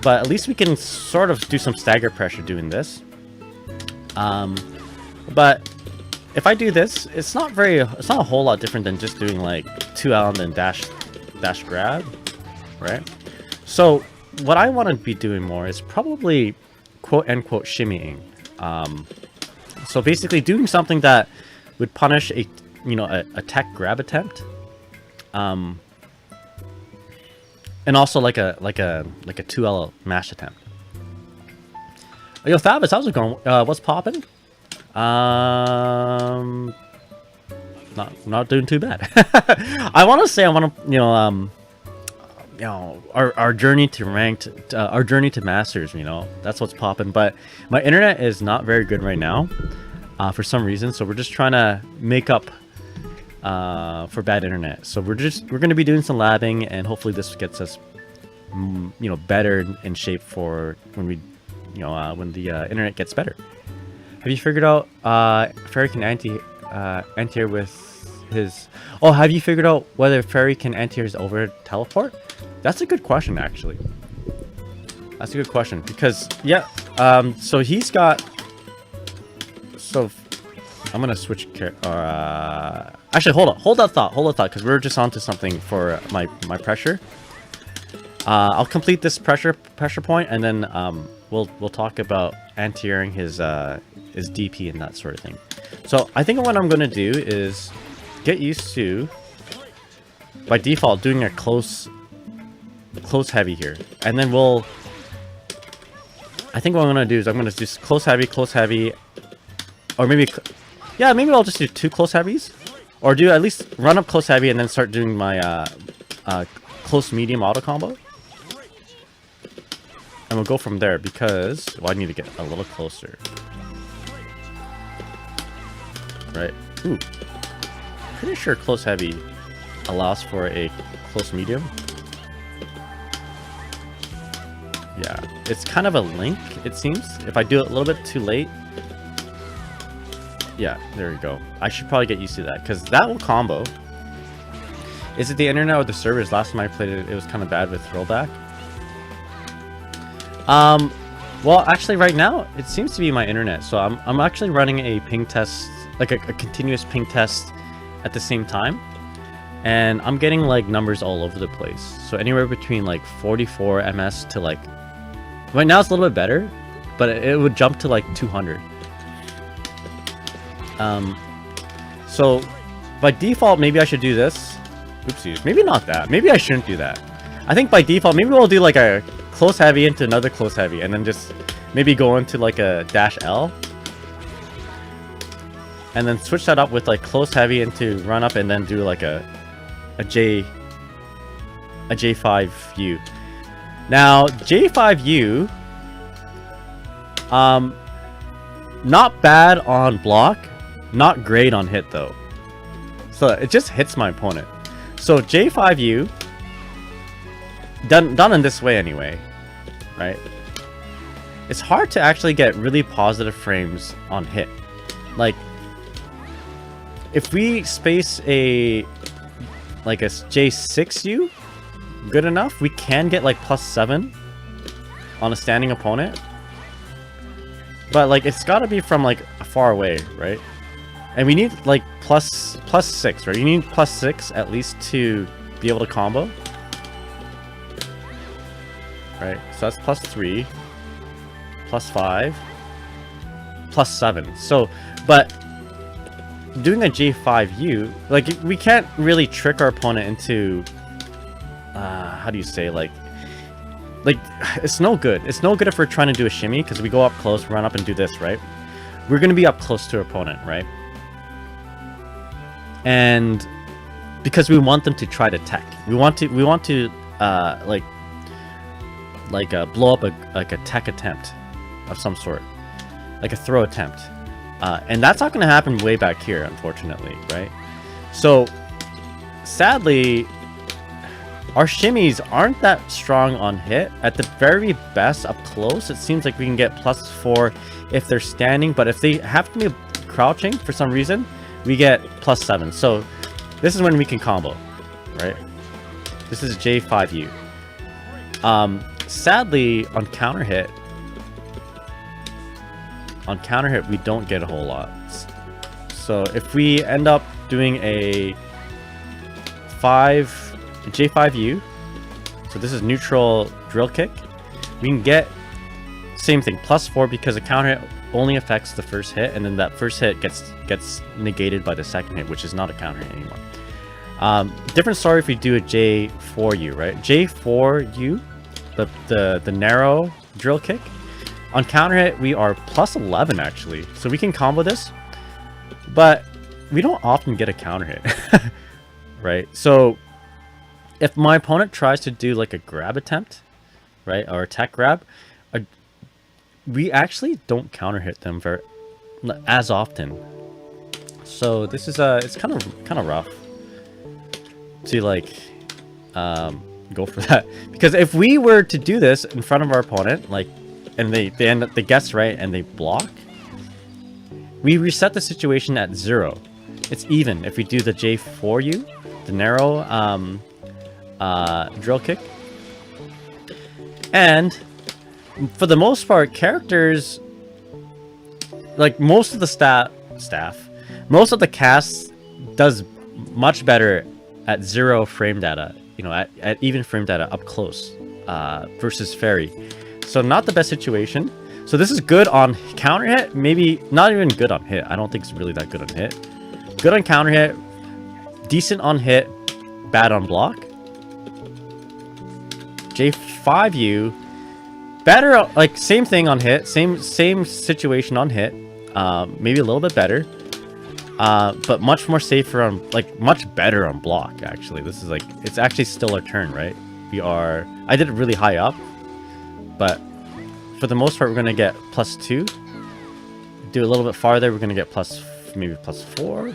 Speaker 3: But at least we can sort of do some stagger pressure doing this. But if I do this, it's not a whole lot different than just doing like 2L and then dash grab, right? So what I want to be doing more is probably quote unquote shimmying. So basically doing something that would punish a tech grab attempt, and also like a 2L mash attempt. Yo, Fabus, how's it going? What's popping? Not doing too bad. I want to say our journey to ranked, our journey to masters. That's what's popping. But my internet is not very good right now, for some reason. So we're just trying to make up for bad internet. So we're going to be doing some labbing, and hopefully this gets us, better in shape for when we, when the internet gets better. Have you figured out Ferry can anti-air with his? Oh, have you figured out whether Ferry can anti-air his overhead teleport? That's a good question, actually. That's a good question because so he's got. So I'm gonna switch. Actually, hold that thought, because we're just onto something for my pressure. I'll complete this pressure point, and then we'll talk about anti-airing his DP and that sort of thing. So I think what I'm gonna do is get used to, by default, doing a close heavy here, and then I think what I'm gonna do is I'm gonna do close heavy, or maybe I'll just do 2 close heavies, or do at least run up close heavy and then start doing my close medium auto combo. And we'll go from there because, I need to get a little closer. Right. Ooh. Pretty sure close heavy allows for a close medium. Yeah. It's kind of a link, it seems. If I do it a little bit too late. Yeah, there we go. I should probably get used to that because that will combo. Is it the internet or the servers? Last time I played it, it was kind of bad with rollback. Well, actually, right now it seems to be my internet. So I'm actually running a ping test, like a continuous ping test, at the same time, and I'm getting like numbers all over the place. So anywhere between like 44 ms to like, right now it's a little bit better, but it would jump to like 200. So by default, maybe I should do this. Oopsies, maybe not that. Maybe I shouldn't do that. I think by default, maybe we'll do like a close heavy into another close heavy, and then just maybe go into like a dash L, and then switch that up with like close heavy into run up, and then do like a J5U. Now J5U, not bad on block, not great on hit though. So it just hits my opponent. So J5U, done in this way anyway, right? It's hard to actually get really positive frames on hit. Like, if we space a J6U good enough, we can get like +7 on a standing opponent. But like, it's got to be from like far away, right? And we need like +6, right? You need +6 at least to be able to combo. Right, so that's +3, +5, +7. So, but doing a J5U, like we can't really trick our opponent into how do you say, like it's no good. It's no good if we're trying to do a shimmy, because we go up close, run up and do this, right? We're going to be up close to our opponent, right? And because we want them to try to tech, we want to blow up a tech attempt of some sort, like a throw attempt, and that's not going to happen way back here, unfortunately, right? So sadly, our shimmies aren't that strong on hit. At the very best, up close, it seems like we can get +4 if they're standing, but if they have to be crouching for some reason, we get +7. So this is when we can combo, right? This is J5U. Sadly, on counter hit, we don't get a whole lot. So if we end up doing a J5U, so this is neutral drill kick, we can get same thing, +4, because the counter hit only affects the first hit, and then that first hit gets negated by the second hit, which is not a counter hit anymore. Different story if we do a J4U, right? J4U, the narrow drill kick, on counter hit we are +11 actually, so we can combo this, but we don't often get a counter hit. Right? So if my opponent tries to do like a grab attempt, right, or a tech grab, we actually don't counter hit them as often. So this is it's kind of rough to like go for that, because if we were to do this in front of our opponent, like, and they end up, they guess right and they block, we reset the situation at 0. It's even if we do the J4U, the narrow drill kick. And for the most part, characters, like most of the most of the cast does much better at 0 frame data, you know, at even frame data up close, versus Ferry. So not the best situation. So this is good on counter hit, maybe not even good on hit. I don't think it's really that good on hit. Good on counter hit, decent on hit, bad on block. J5U, better, like same thing on hit, same situation on hit, maybe a little bit better, but much more safer on, like, much better on block. Actually, this is like, it's actually still our turn, right? I did it really high up, but for the most part we're gonna get +2. Do a little bit farther, we're gonna get maybe +4,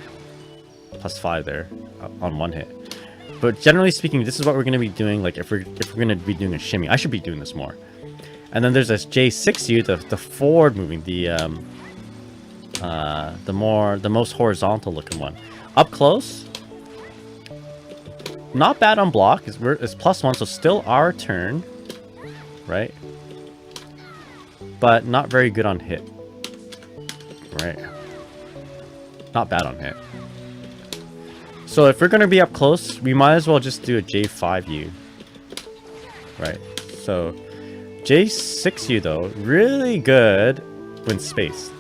Speaker 3: +5 there on one hit. But generally speaking, this is what we're going to be doing. Like if we're going to be doing a shimmy, I should be doing this more. And then there's this J6U, the forward moving, the most horizontal looking one. Up close, not bad on block. It's +1, so still our turn, right? But not very good on hit, right? Not bad on hit. So if we're going to be up close, we might as well just do a J5U, right? So J6U though, really good when spaced.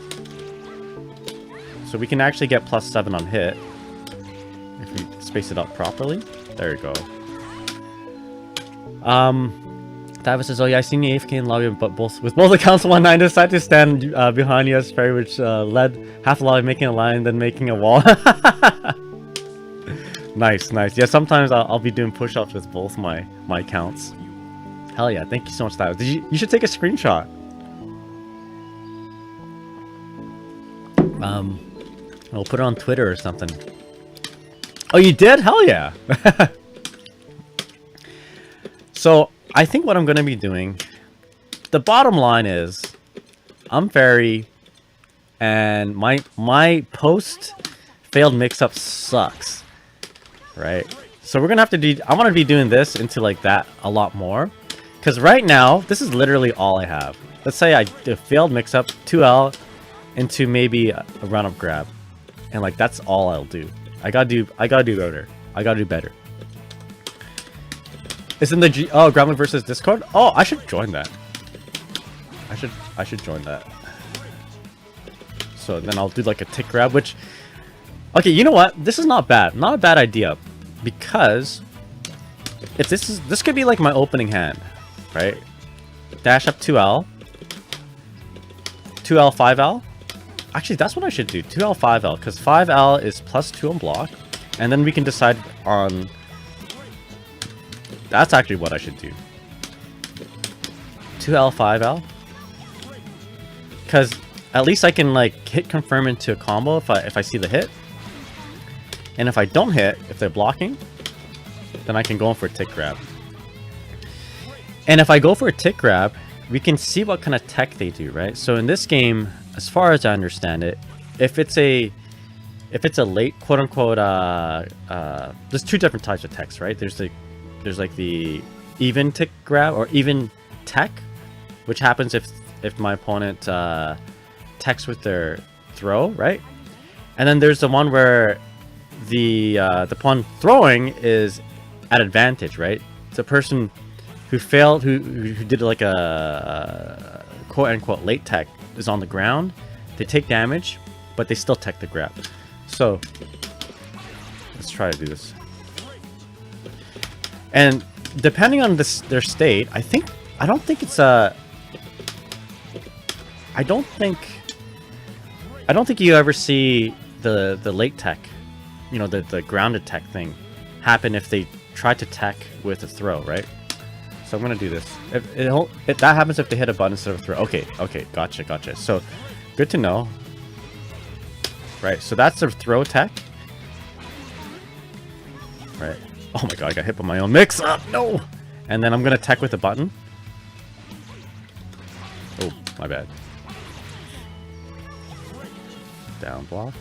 Speaker 3: So we can actually get +7 on hit if we space it out properly. There we go. Davis says, "Oh yeah, I seen the AFK in lobby, but with both accounts one night, I decided to stand behind you as Ferry, which led half a lobby making a line, then making a wall." Nice. Yeah, sometimes I'll be doing push-ups with both my accounts. Hell yeah, thank you so much, Davis. You should take a screenshot. I'll put it on Twitter or something. Oh, you did? Hell yeah. So I think what I'm going to be doing, the bottom line is, I'm Ferry, and my post failed mix-up sucks, right? So we're going to have to do, I want to be doing this into like that a lot more, because right now, this is literally all I have. Let's say I do a failed mix-up, 2L, into maybe a run-up grab, and like that's all I'll do. I gotta do better. I gotta do better. It's in the Gremlin versus Discord. Oh, I should join that. I should join that. So then I'll do like a tick grab, which Okay, you know what? This is not bad. Not a bad idea. Because if this could be like my opening hand, right? Dash up 2L. 2L, 5L. Actually, that's what I should do. 2L, 5L. Because 5L is plus 2 on block. And then we can decide on... That's actually what I should do. 2L, 5L. Because at least I can like hit confirm into a combo if I see the hit. And if I don't hit, if they're blocking, then I can go in for a tick grab. And if I go for a tick grab, we can see what kind of tech they do, right? So in this game, as far as I understand it, if it's a late quote unquote there's two different types of techs, right? There's like the even tick grab or even tech, which happens if my opponent techs with their throw, right? And then there's the one where the pawn throwing is at advantage, right? It's a person who failed, who did like a quote unquote late tech is on the ground. They take damage, but they still tech the grab. So let's try to do this. And depending on their state, I don't think you ever see the late tech, you know, the grounded tech thing happen if they try to tech with a throw, right? So I'm gonna do this. If that happens if they hit a button instead of a throw. Okay, gotcha. So good to know. Right, so that's the throw tech. Right. Oh my god, I got hit by my own mix up. No. And then I'm gonna tech with a button. Oh, my bad. Down block.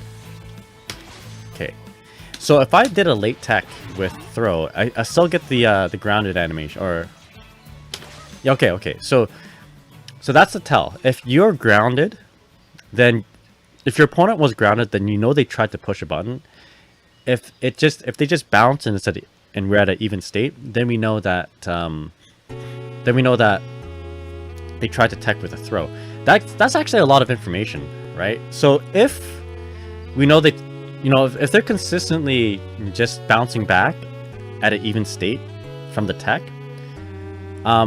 Speaker 3: Okay. So if I did a late tech with throw, I still get the grounded animation. Or yeah, okay. So that's the tell. If you're grounded, then if your opponent was grounded, then you know they tried to push a button. If they just bounce and we're at an even state, then we know that they tried to tech with a throw. That's actually a lot of information, right? So if we know that, you know, if they're consistently just bouncing back at an even state from the tech, I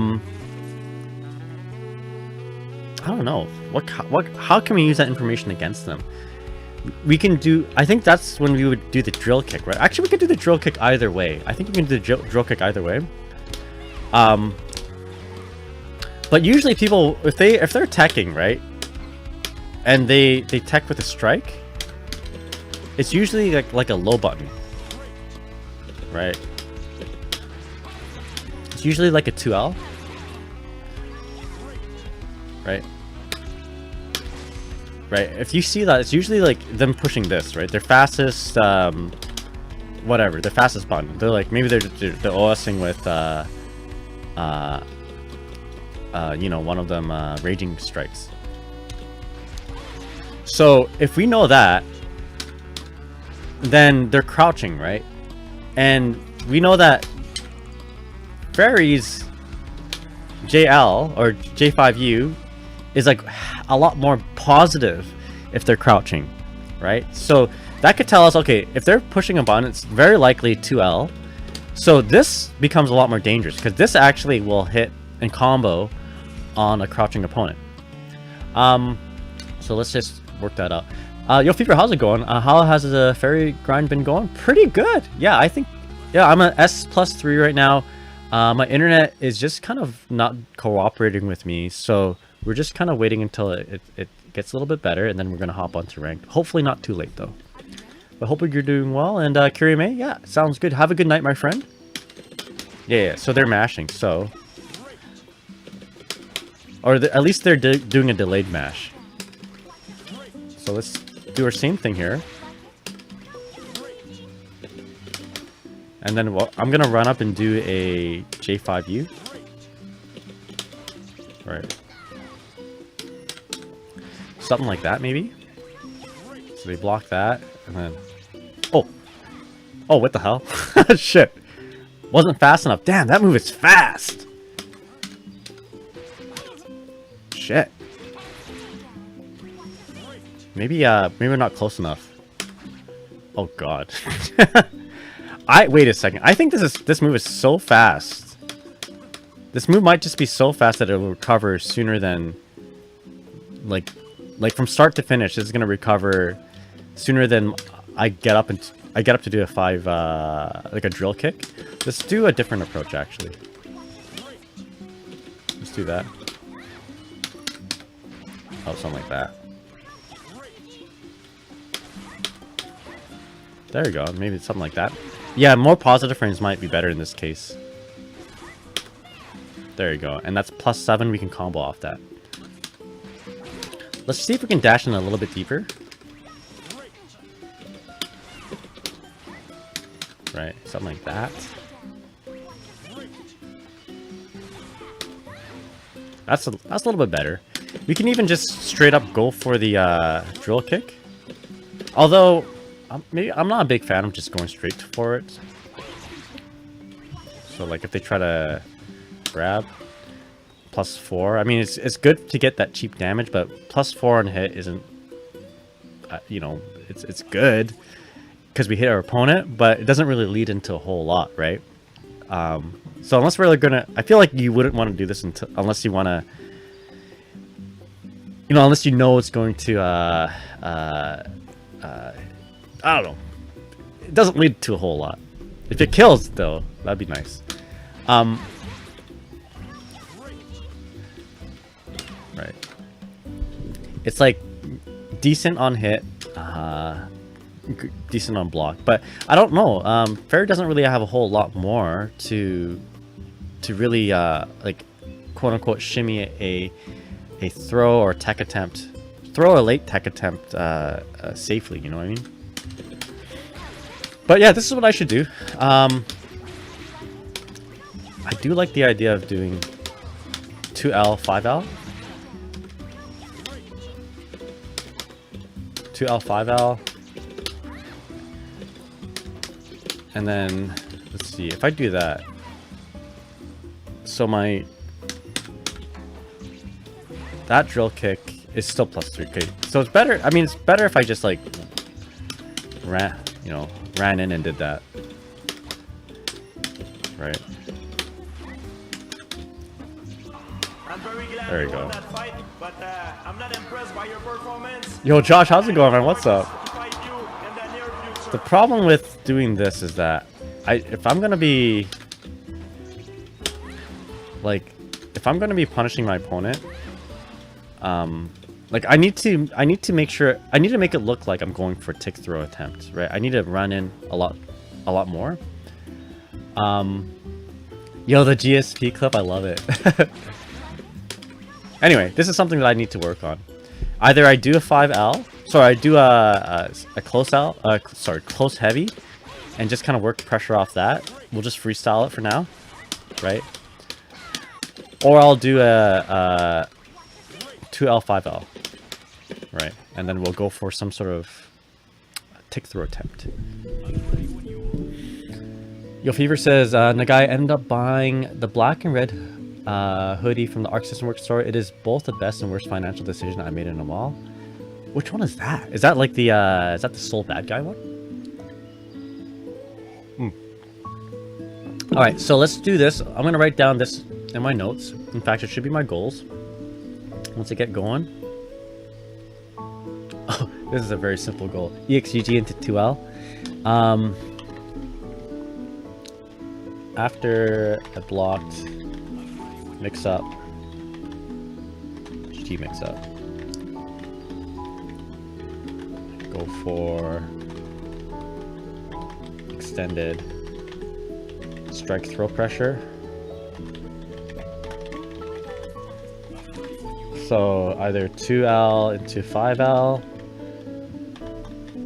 Speaker 3: don't know how can we use that information against them? We can do, I think that's when we would do the drill kick, right? Actually, we could do the drill kick either way. I think we can do the drill kick either way. But usually people, if they're teching, right, and they tech with a strike, it's usually like a low button, right? It's usually like a 2L, right? Right, if you see that, it's usually like them pushing this, right? Their fastest, whatever, their fastest button. They're like, maybe they're OSing with, you know, one of them raging strikes. So if we know that, then they're crouching, right? And we know that Ferry's JL or J5U is like a lot more positive if they're crouching, right? So that could tell us, okay, if they're pushing a button, it's very likely 2L. So this becomes a lot more dangerous because this actually will hit and combo on a crouching opponent. So let's just work that out. Yo, Fever, how's it going? How has the Ferry grind been going? Pretty good. Yeah, I think, yeah, I'm an S+3 right now. My internet is just kind of not cooperating with me, so we're just kind of waiting until it gets a little bit better, and then we're going to hop onto ranked. Hopefully not too late, though. But hoping you're doing well. And Kirime, yeah, sounds good. Have a good night, my friend. Yeah, so they're mashing, so... Or at least they're doing a delayed mash. So let's do our same thing here. And then I'm going to run up and do a J5U. Right. Something like that, maybe. So they block that, and then... Oh, what the hell? Shit. Wasn't fast enough. Damn, that move is fast! Shit. Maybe we're not close enough. Oh god. Wait a second. I think this move is so fast. This move might just be so fast that it will recover sooner than like from start to finish. This is gonna recover sooner than I get up to do a 5 like a drill kick. Let's do a different approach actually. Let's do that. Oh, something like that. There you go. Maybe it's something like that. Yeah, more positive frames might be better in this case. There you go. And that's +7. We can combo off that. Let's see if we can dash in a little bit deeper. Right, something like that. That's a little bit better. We can even just straight up go for the drill kick. Although, maybe I'm not a big fan of just going straight for it. So like if they try to grab, +4. I mean, it's good to get that cheap damage, but +4 on hit isn't, you know, it's good because we hit our opponent, but it doesn't really lead into a whole lot, right? So unless we're gonna, I feel like you wouldn't want to do this unless you want to, you know, unless you know it's going to, I don't know. It doesn't lead to a whole lot. If it kills, though, that'd be nice. Right. It's like decent on hit, decent on block, but I don't know. Ferry doesn't really have a whole lot more to really like quote unquote shimmy a throw or tech attempt, throw or late tech attempt safely. You know what I mean? But yeah, this is what I should do. I do like the idea of doing 2L, 5L. 2L, 5L. And then, let's see, if I do that. So that drill kick is still +3. Okay, so it's better. I mean, it's better if I just like ran in and did that. Right. There you go.
Speaker 4: But I'm not impressed by your performance.
Speaker 3: Yo, Josh, how's it going, man? What's up? The problem with doing this is that if I'm gonna be punishing my opponent, like I need to make sure, I need to make it look like I'm going for tick throw attempts, right? I need to run in a lot more. Yo, the GSP clip, I love it. Anyway, this is something that I need to work on. Either I do a 5L, sorry, I do a close L, close heavy, and just kind of work pressure off that. We'll just freestyle it for now, right? Or I'll do a 2L, 5L, right? And then we'll go for some sort of tick throw attempt. Yo Fever says, Nagai ended up buying the black and red hoodie from the Arc System Works store. It is both the best and worst financial decision I made in a while. Which one is that? Is that like the is that the Soul Bad Guy one? All right, so let's do this. I'm gonna write down this in my notes. In fact, it should be my goals. Once I get going. Oh, this is a very simple goal. EXGG into 2L. After I blocked mix up, GG mix up, go for extended strike throw pressure. So either 2L into 5L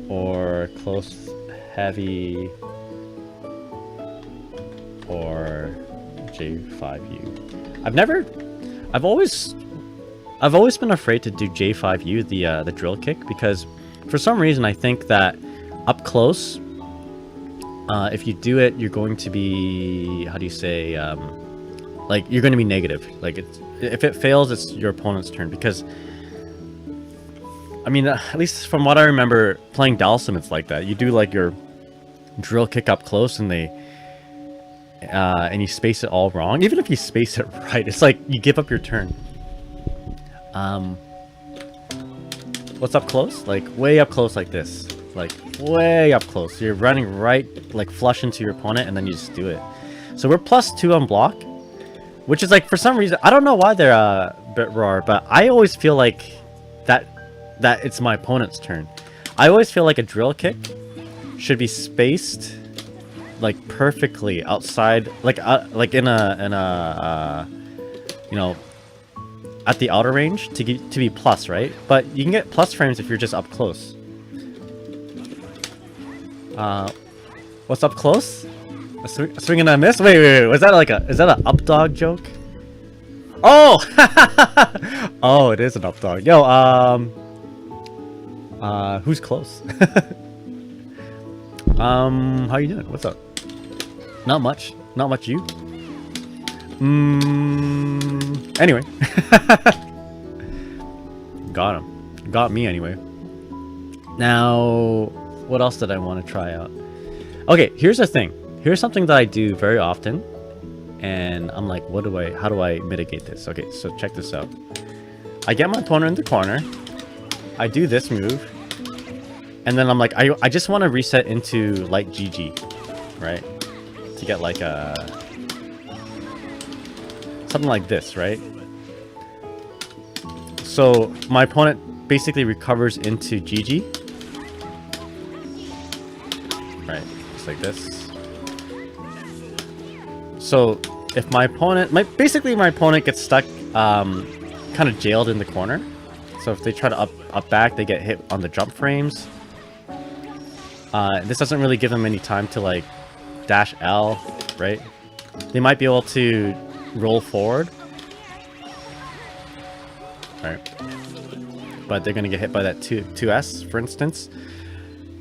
Speaker 3: or close heavy or J5U. I've always been afraid to do J5U, the drill kick, because for some reason I think that up close, if you do it, you're going to be, how do you say, like you're going to be negative. Like if it fails, it's your opponent's turn, because I mean, at least from what I remember playing Dalsum, it's like that. You do like your drill kick up close and and you space it all wrong. Even if you space it right, it's like you give up your turn. What's up close? Like way up close like this. Like way up close. So you're running right, like flush into your opponent, and then you just do it. So we're +2 on block, which is like, for some reason, I don't know why they're a bit raw, but I always feel like that it's my opponent's turn. I always feel like a drill kick should be spaced like perfectly outside, like in a you know, at the outer range to be plus, right? But you can get plus frames if you're just up close. What's up close? A swing and a miss? Wait. Was that like is that an up dog joke? Oh! Oh, it is an up dog. Yo, who's close? How you doing? What's up? Not much. Not much, you? Anyway. Got him. Got me anyway. Now, what else did I want to try out? Okay, here's the thing. Here's something that I do very often. And I'm like, how do I mitigate this? Okay, so check this out. I get my opponent in the corner. I do this move. And then I'm like, I just want to reset into like GiGi, right? To get like something like this, right? So my opponent basically recovers into GiGi. Right, just like this. So if my opponent, basically my opponent gets stuck, kind of jailed in the corner. So if they try to up back, they get hit on the jump frames. This doesn't really give them any time to like dash L, right? They might be able to roll forward, right? But they're gonna get hit by that 2S, for instance.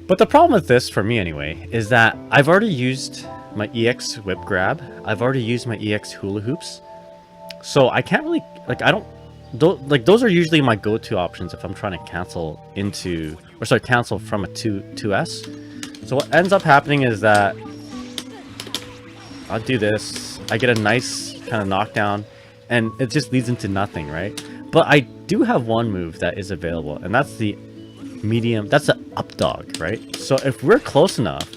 Speaker 3: But the problem with this, for me anyway, is that I've already used my EX whip grab. I've already used my EX hula hoops. So I can't really, like, those are usually my go-to options if I'm trying to cancel into, or sorry, cancel from a 2S. So what ends up happening is that I'll do this, I get a nice kind of knockdown, and it just leads into nothing, right? But I do have one move that is available, and that's the medium, that's the up dog, right? So if we're close enough,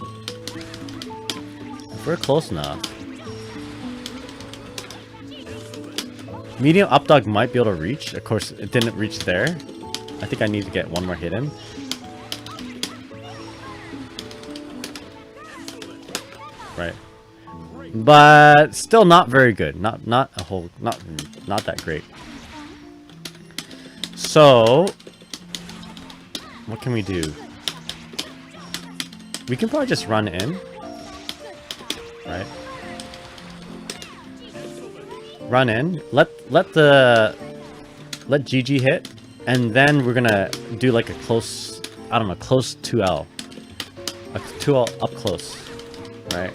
Speaker 3: medium up dog might be able to reach. Of course, it didn't reach there. I think I need to get one more hit in. Right. But still not very good. Not that great. So what can we do? We can probably just run in. Right? Run in. Let GiGi hit, and then we're gonna do like a close, I don't know, close 2L. A 2L up close. Right?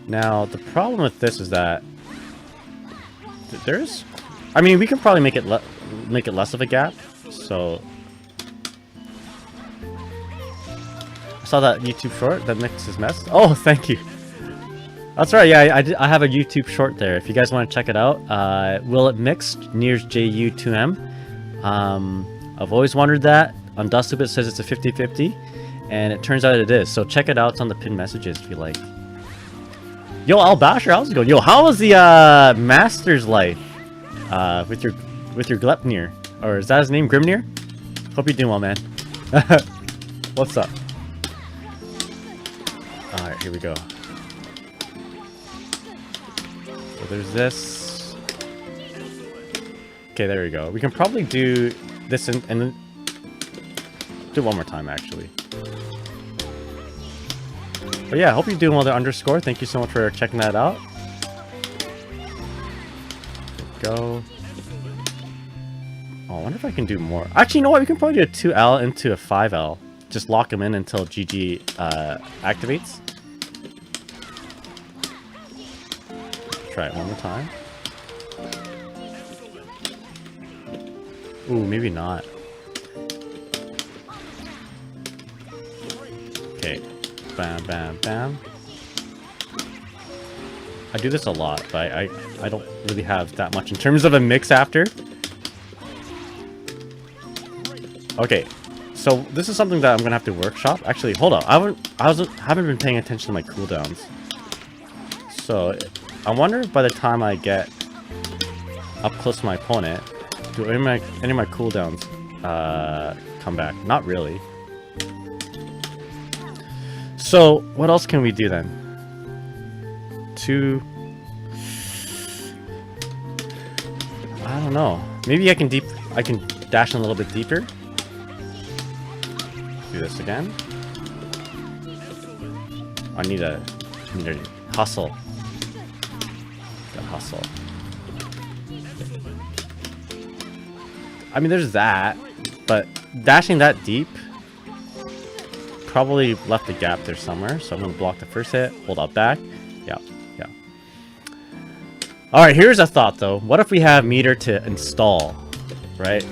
Speaker 3: Now, the problem with this is that there's, I mean, we can probably make it less of a gap. So I saw that YouTube short that mixes mess. Oh, thank you. That's right. Yeah, I have a YouTube short there. If you guys want to check it out, will it mix nears JU2M? I've always wondered that. On Dustube it says it's a 50-50, and it turns out it is. So check it out. It's on the pinned messages if you like. Yo, Al Basher, how's it going? Yo, how was the Master's life with your Glepnir? Or is that his name, Grimnir? Hope you're doing well, man. What's up? Alright, here we go. So there's this. Okay, there we go. We can probably do this and then do it one more time, actually. But yeah, I hope you're doing well there, Underscore. Thank you so much for checking that out. There we go. Oh, I wonder if I can do more. Actually, you know what? We can probably do a 2L into a 5L. Just lock them in until GiGi activates. Try it one more time. Ooh, maybe not. Okay. Bam, bam, bam. I do this a lot, but I don't really have that much in terms of a mix after. Okay, so this is something that I'm gonna have to workshop. Actually, hold on. Haven't been paying attention to my cooldowns. So I wonder if by the time I get up close to my opponent, do any of my cooldowns come back? Not really. So what else can we do then? I don't know. Maybe I can dash in a little bit deeper. Do this again. I need to hustle. Gotta hustle. I mean, there's that, but dashing that deep probably left a gap there somewhere. So I'm gonna block the first hit, hold up back. Yeah. All right, here's a thought though. What if we have meter to install, right?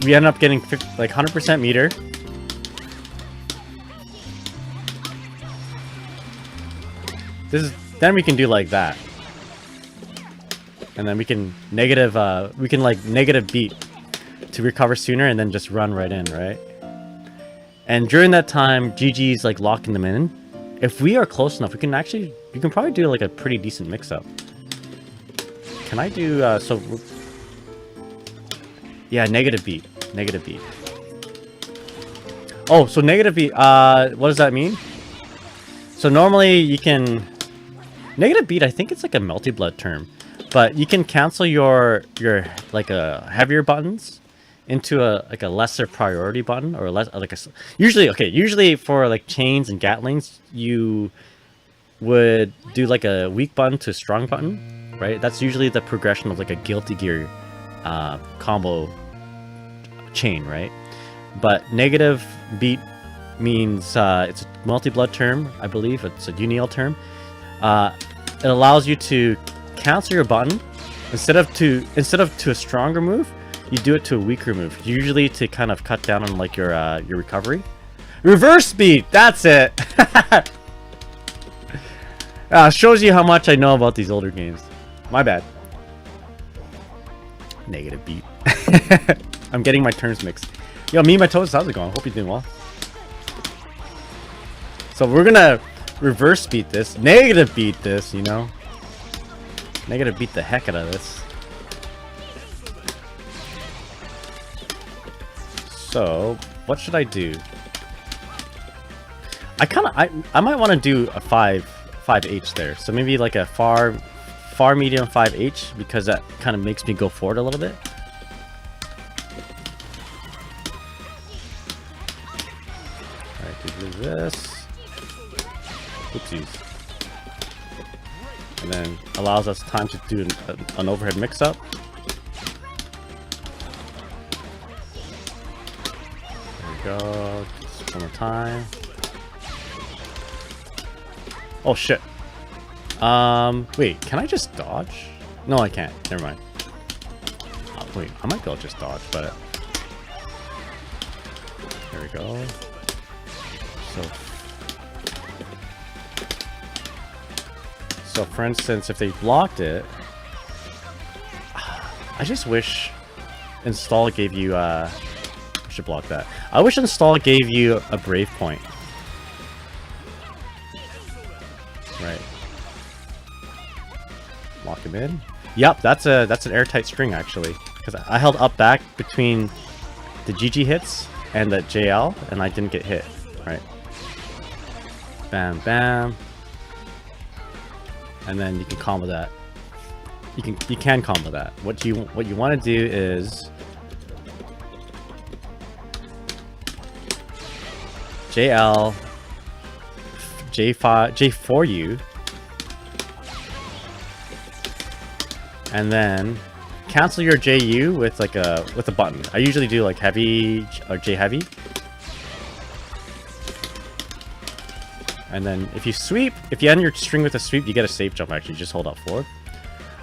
Speaker 3: We end up getting like 100% meter. Then we can do like that. And then we can negative beat to recover sooner and then just run right in, right? And during that time, GiGi's like locking them in. If we are close enough, you can probably do like a pretty decent mix-up. Can I do, yeah, negative beat. Oh, so negative beat, what does that mean? So normally you can, negative beat, I think it's like a multi-blood term, but you can cancel your like heavier buttons into a lesser priority button, or usually for like chains and gatlings you would do like a weak button to a strong button, right? That's usually the progression of like a Guilty Gear combo chain, right? But negative beat means it's a multi-blood term, I believe. It's a Uniel term. It allows you to cancel your button instead of to a stronger move. You do it to a weaker move, usually to kind of cut down on like your recovery. Reverse beat, that's it. Shows you how much I know about these older games. My bad. Negative beat. I'm getting my turns mixed. Yo, me and my toes, how's it going? Hope you're doing well. So we're gonna reverse beat this, negative beat this, you know. Negative beat the heck out of this. So, what should I do? I might want to do a 5H there. So maybe like a far medium 5H, because that kind of makes me go forward a little bit. Alright, do this. Oopsies. And then allows us time to do an overhead mix-up. Go. Just one more time. Oh shit. Wait, can I just dodge? No, I can't. Never mind. Oh, wait, I might be able to just dodge, but there we go. So for instance, if they blocked it, I just wish install gave you should block that. I wish install gave you a brave point. Right. Lock him in. Yep, that's an airtight string actually, because I held up back between the GiGi hits and the JL, and I didn't get hit. Right. Bam, bam. And then you can combo that. You can combo that. What you want to do is JL, J4U, and then cancel your JU with like a button. I usually do like heavy or J heavy, and then if you end your string with a sweep, you get a safe jump. Actually, just hold up forward.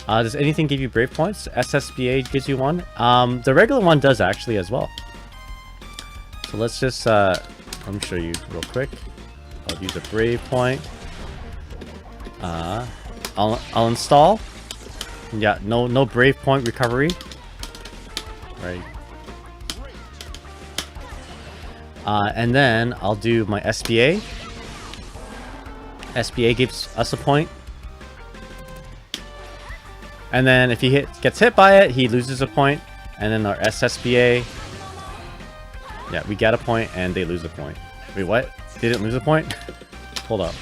Speaker 3: Does anything give you brave points? SSBA gives you 1. The regular one does actually as well. So let's just let me show you real quick. I'll use a brave point. I'll install. Yeah, no brave point recovery. Right. And then I'll do my SBA. SBA gives us a point. And then if he gets hit by it, he loses a point. And then our SSBA, yeah, we get a point and they lose a point. Wait, what? They didn't lose a point? Hold up.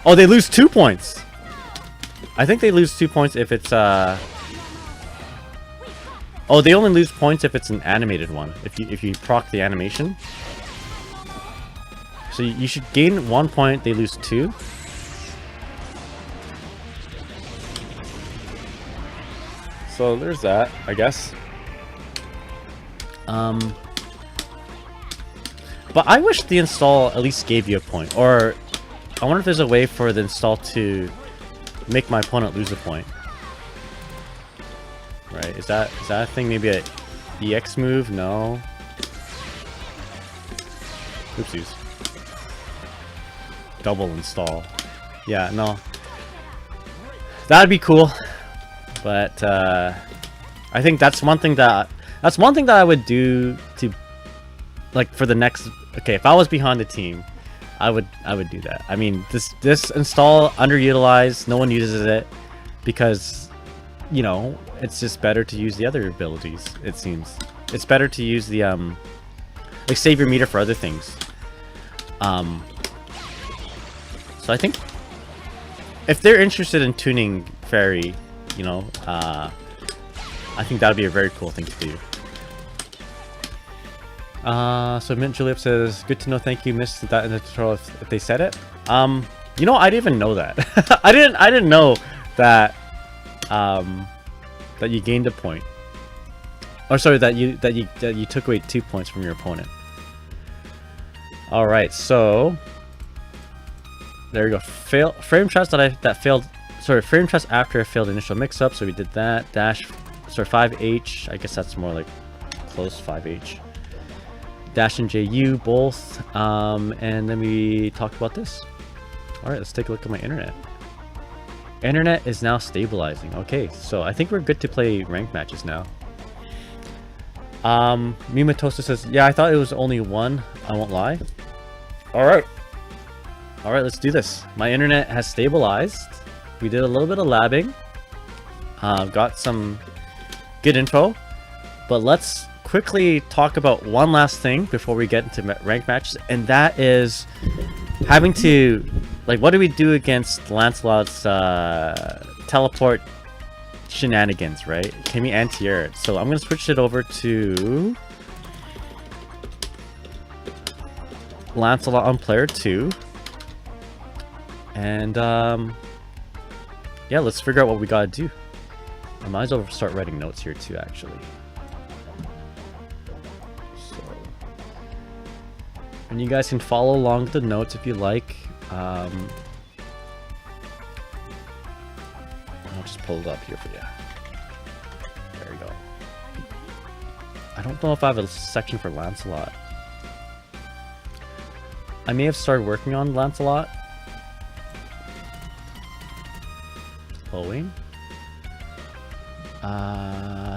Speaker 3: Oh, they lose 2 points. I think they lose 2 points if it's oh, they only lose points if it's an animated one. If you proc the animation. So you should gain 1 point, they lose 2. So there's that, I guess. But I wish the install at least gave you a point. Or I wonder if there's a way for the install to make my opponent lose a point. Right, is that a thing? Maybe a EX move? No. Oopsies. Double install. Yeah, no. That'd be cool. But I think that's one thing that I would do to, like, for the next. Okay, if I was behind the team, I would do that. I mean, this install underutilized. No one uses it because, you know, it's just better to use the other abilities. It seems it's better to use the like save your meter for other things. So I think if they're interested in tuning Ferry, you know, I think that'd be a very cool thing to do. So Mint Julep says, "Good to know. Thank you. Missed that in the tutorial if they said it." You know, I didn't even know that. I didn't know that that you gained a point. Or sorry, that you took away 2 points from your opponent. All right, so there we go. Frame traps that failed. Sorry, frame traps after a failed initial mix-up. So we did that. Dash. Sorry, 5H. I guess that's more like close 5H. Dash and JU both. And then we talked about this. All right, let's take a look at my internet. Internet is now stabilizing. Okay, so I think we're good to play ranked matches now. Mimatosa says, "Yeah, I thought it was only 1. I won't lie." All right, let's do this. My internet has stabilized. We did a little bit of labbing. Got some good info, but let's quickly talk about one last thing before we get into ranked matches, and that is having to, like, what do we do against Lancelot's teleport shenanigans, right? Can we anti-air it? So I'm gonna switch it over to Lancelot on player 2, and yeah, let's figure out what we gotta do. I might as well start writing notes here too, actually. So, and you guys can follow along with the notes if you like. I'll just pull it up here for you. There we go. I don't know if I have a section for Lancelot. I may have started working on Lancelot. Flowing.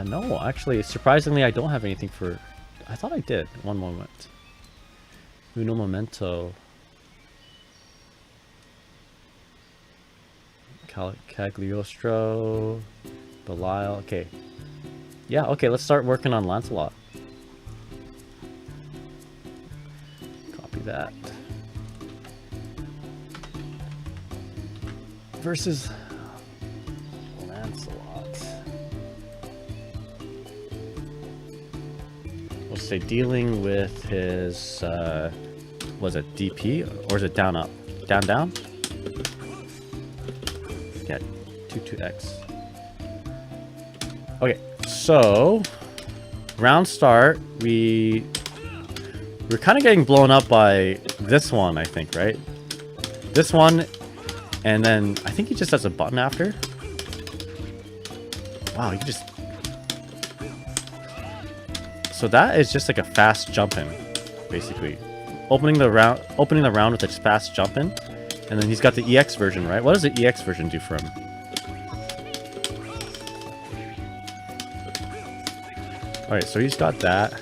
Speaker 3: No, actually, surprisingly, I don't have anything for. I thought I did. One moment. Uno momento. Cagliostro, Belial. Okay. Yeah, okay, let's start working on Lancelot. Copy that. Versus Lancelot. We'll say dealing with his, was it DP? Or is it down up? Down down? Yeah, 2-2x. Okay, so round start, we're kind of getting blown up by this one, I think, right? This one And then I think he just has a button after. Wow, he just... So that is just like a fast jumping, basically. Opening the round with a fast jumping. And then he's got the EX version, right? What does the EX version do for him? Alright, so he's got that.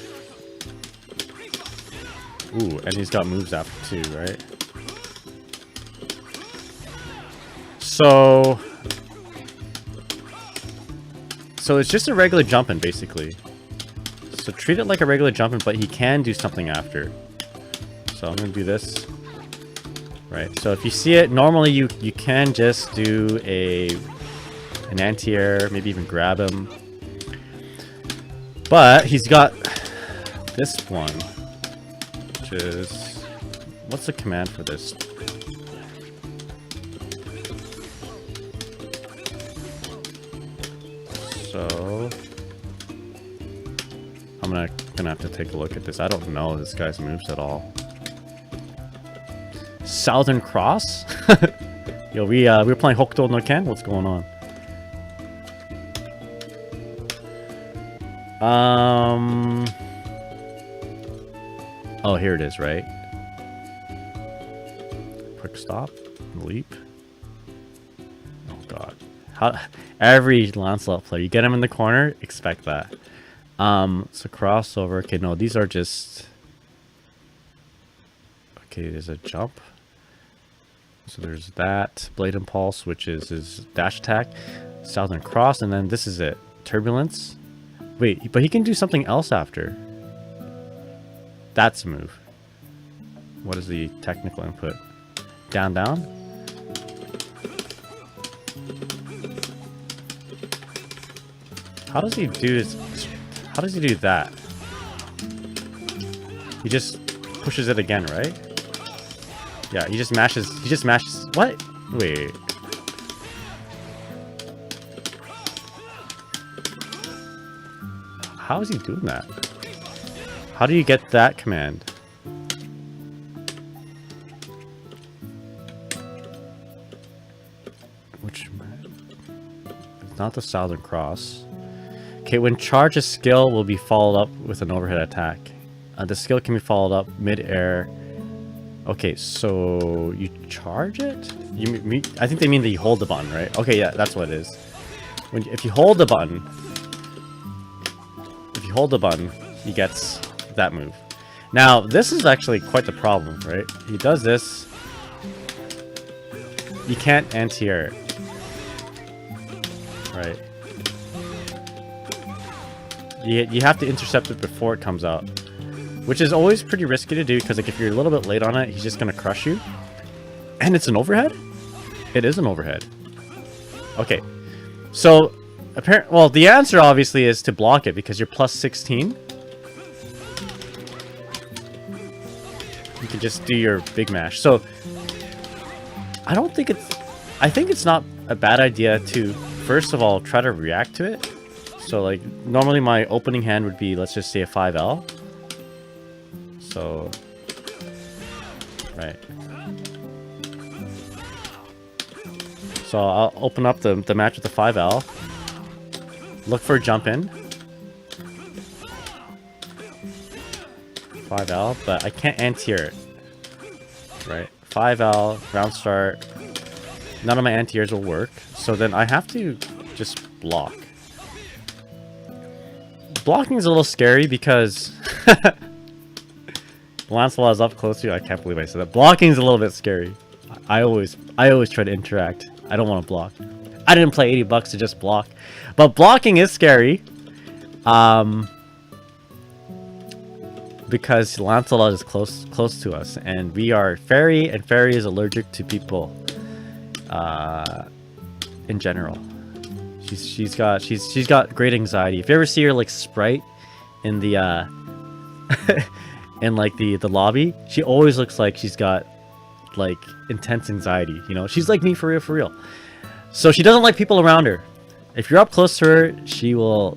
Speaker 3: Ooh, and he's got moves after too, right? So it's just a regular jumping, basically. So treat it like a regular jumping, but he can do something after. So I'm gonna do this. Right, so if you see it, normally you can just do an anti-air, maybe even grab him. But he's got this one, which is... What's the command for this? So... I'm gonna have to take a look at this. I don't know this guy's moves at all. Southern Cross? Yo, we're playing Hokuto no Ken? What's going on? Oh, here it is, right? Quick stop. Leap. Oh, God. Every Lancelot player, you get him in the corner, expect that. So crossover. Okay, no, these are just... Okay, there's a jump. So there's that. Blade Impulse, which is his dash attack. Southern Cross, and then this is it. Turbulence. Wait, but he can do something else after. That's a move. What is the technical input? Down, down? How does he do this? How does he do that? He just pushes it again, right? Yeah, he just mashes. What? Wait. How is he doing that? How do you get that command? Which... It's not the Southern Cross. Okay, when charge, a skill will be followed up with an overhead attack. The skill can be followed up mid-air. Okay, so you charge it? I think they mean that you hold the button, right? Okay, yeah, that's what it is. If you hold the button... he gets that move. Now, this is actually quite the problem, right? He does this. You can't anti-air it. Right. You have to intercept it before it comes out. Which is always pretty risky to do, because like, if you're a little bit late on it, he's just going to crush you. And it's an overhead? It is an overhead. Okay. So, well, the answer obviously is to block it, because you're plus 16. You can just do your big mash. So, I think it's not a bad idea to, first of all, try to react to it. So, like, normally my opening hand would be, let's just say, a 5L. So, right. So I'll open up the match with the 5L. Look for a jump in. 5L, but I can't anti-air it. Right. 5L, round start. None of my anti-airs will work. So then I have to just block. Blocking is a little scary because... Lancelot is up close to you. I can't believe I said that. Blocking is a little bit scary. I always try to interact. I don't want to block. I didn't play $80 to just block. But blocking is scary. Because Lancelot is close to us. And we are Ferry, and Ferry is allergic to people. In general. She's got great anxiety. If you ever see her like Sprite in the in like the lobby, she always looks like she's got like intense anxiety, you know. She's like me for real. So she doesn't like people around her. If you're up close to her, she'll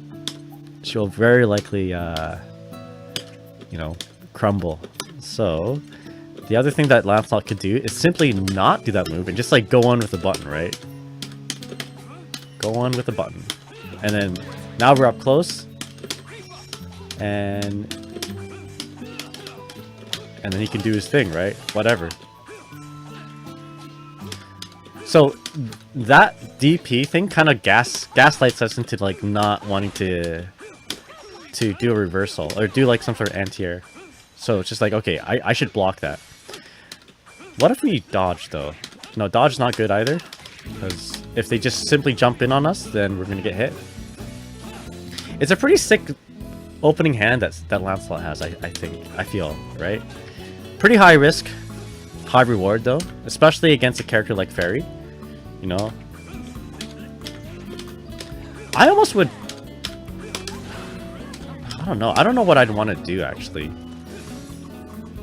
Speaker 3: very likely you know, crumble. So The other thing that Lancelot could do is simply not do that move and just like go on with the button, right? Go on with the button. And then now we're up close. And then he can do his thing, right? Whatever. So that DP thing kind of gaslights us into like not wanting to do a reversal or do like some sort of anti-air. So it's just like, okay, I should block that. What if we dodge though? No, dodge not good either. Because if they just simply jump in on us, then we're gonna get hit. It's a pretty sick opening hand that Lancelot has, I think. I feel, right? Pretty high risk, high reward though. Especially against a character like Ferry. You know? I almost would... I don't know. I don't know what I'd want to do actually.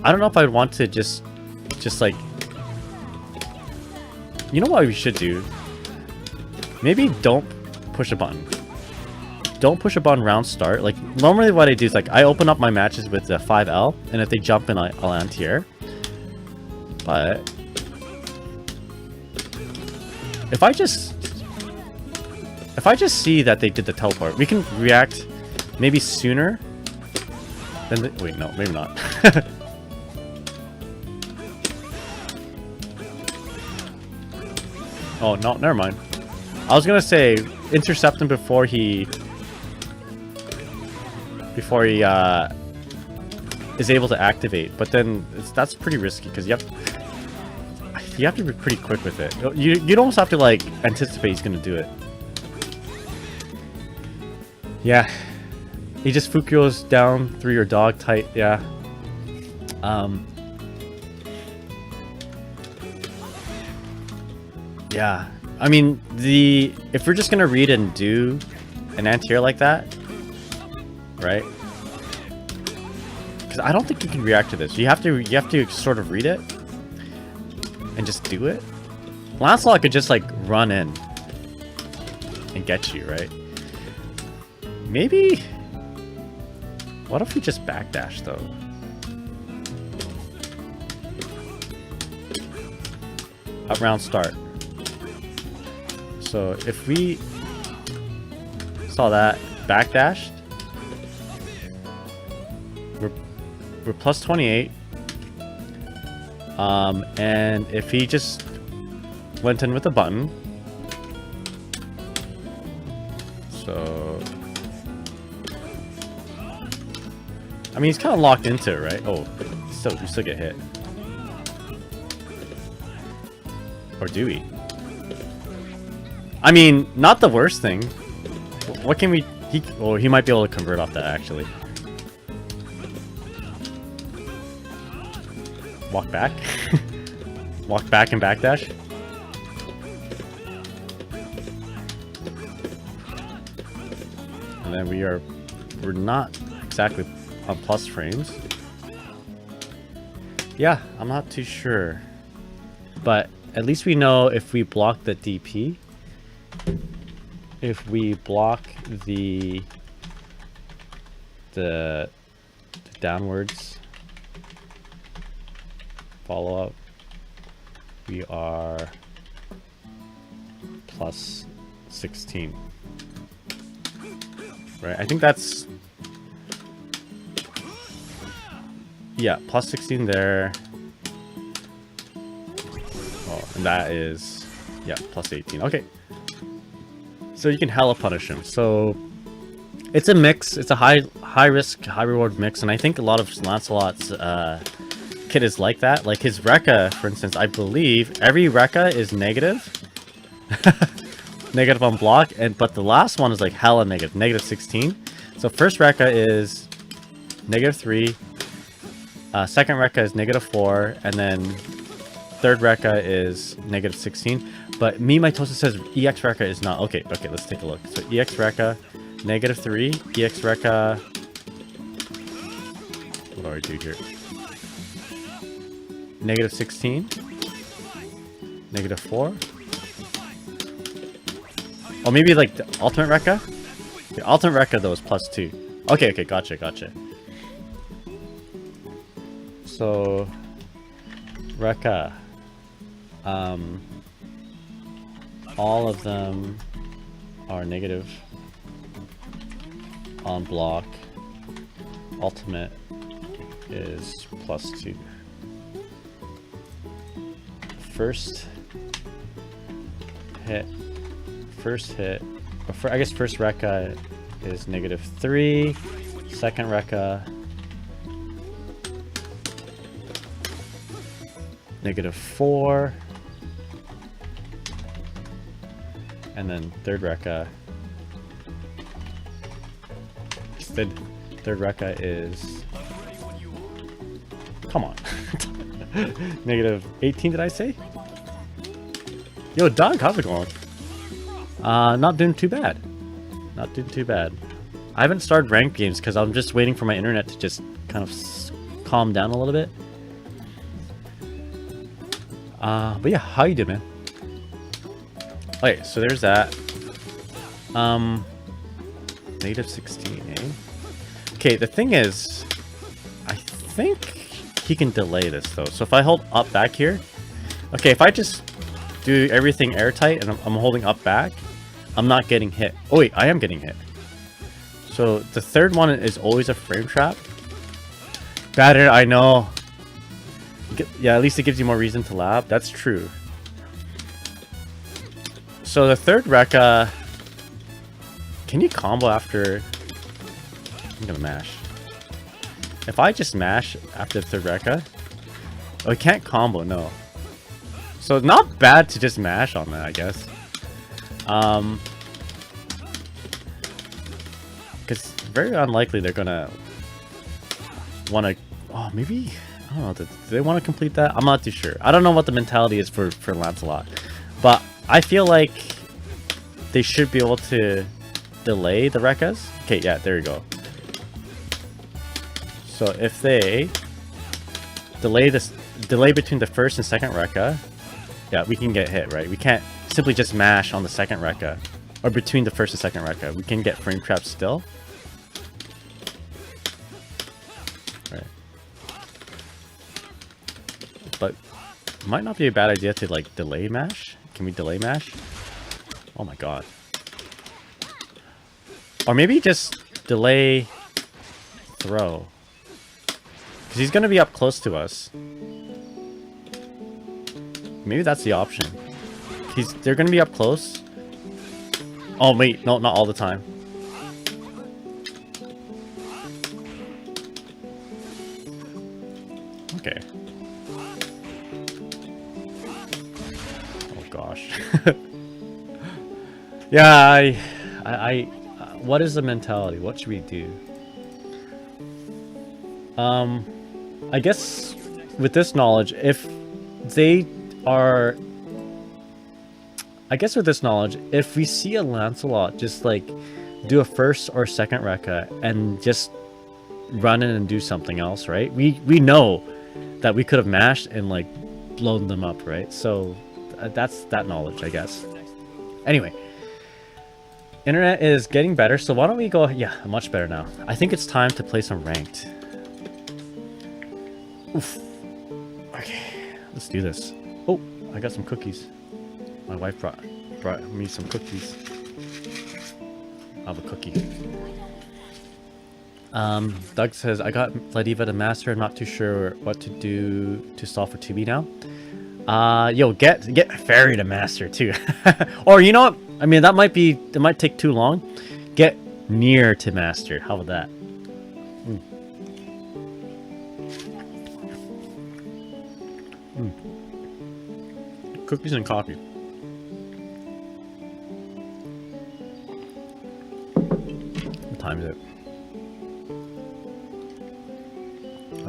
Speaker 3: I don't know if I'd want to just like... You know what we should do? Maybe don't push a button. Don't push a button round start. Like, normally what I do is like, I open up my matches with the 5L, and if they jump in, I'll anti-air. But... If I just see that they did the teleport, we can react maybe sooner than the... Wait, no, maybe not. Oh, no, never mind. I was gonna say intercept him before he is able to activate, but then that's pretty risky because you have to be pretty quick with it. You'd almost have to like anticipate he's gonna do it. Yeah, he just Fukio's down through your dog tight. Yeah. Yeah, I mean, if we're just gonna read and do an anti-air like that, right? Because I don't think you can react to this. You have to sort of read it and just do it. Lancelot could just like run in and get you, right? Maybe. What if we just backdash though? Up round start. So if we saw that backdashed, we're plus 28. And if he just went in with a button, so I mean he's kind of locked into it, right? Oh, you still get hit, or do we? I mean, not the worst thing. What can we... He might be able to convert off that, actually. Walk back? Walk back and backdash? And then we're not exactly on plus frames. Yeah, I'm not too sure. But at least we know if we block the DP... If we block the downwards follow up, we are plus 16. Right? I think that's... Yeah, plus 16 there. Oh, and that is... Yeah, plus 18. Okay. So you can hella punish him. So it's a mix. It's a high risk, high reward mix, and I think a lot of Lancelot's kit is like that. Like his Rekka, for instance, I believe every Rekka is negative. Negative on block, but the last one is like hella negative, negative 16. So first Rekka is negative 3. Second Rekka is negative 4, and then third Rekka is negative 16. But Mitosa says EX Rekka is not. Okay, let's take a look. So EX Rekka, negative 3. EX Rekka... What do I do here? Negative 16. Negative 4. Oh, maybe like the Ultimate Rekka? The Ultimate Rekka, though, is plus 2. Okay, gotcha. So... Rekka. All of them are negative on block. Ultimate is +2. First hit, I guess first Rekka is -3. Second Rekka -4. And then third Rekka. Third Rekka is... Come on. -18, did I say? Yo, Doug, how's it going? Not doing too bad. Not doing too bad. I haven't started ranked games because I'm just waiting for my internet to just kind of calm down a little bit. But yeah, how you doing, man? Okay, so there's that. -16, eh? Okay, the thing is, I think he can delay this though. So if I hold up back here, okay, if I just do everything airtight and I'm holding up back, I'm not getting hit. Oh wait, I am getting hit. So the third one is always a frame trap. Better, I know. Yeah, at least it gives you more reason to laugh. That's true. So the third Rekka, can you combo after? I'm gonna mash. If I just mash after the third Rekka, oh, it can't combo, no. So not bad to just mash on that, I guess. Because very unlikely they're gonna want to. Oh, maybe. I don't know. Do they want to complete that? I'm not too sure. I don't know what the mentality is for Lancelot, but I feel like they should be able to delay the Rekkas. Okay, yeah, there you go. So if they delay between the first and second Rekka, yeah, we can get hit, right? We can't simply just mash on the second Rekka, or between the first and second Rekka. We can get frame traps still. Right. But it might not be a bad idea to like delay mash. Can we delay mash? Oh my god. Or maybe just delay throw. Because he's going to be up close to us. Maybe that's the option. They're going to be up close. Oh wait, no, not all the time. Okay. Oh gosh. Yeah, what is the mentality? What should we do? I guess with this knowledge, if they are... I guess with this knowledge, if we see a Lancelot just like do a first or second Rekka and just run in and do something else, right? We know that we could have mashed and like blown them up, right? So that's that knowledge, I guess. Anyway, internet is getting better, so why don't we go... Yeah, much better now. I think it's time to play some ranked. Oof. Okay, let's do this. Oh, I got some cookies. My wife brought me some cookies. I'll have a cookie. Doug says, I got Vladiva to master. I'm not too sure what to do to solve for 2B now. Yo, get Ferry to master too. Or you know what? I mean, it might take too long. Get Near to master. How about that? Cookies and coffee. What time is it?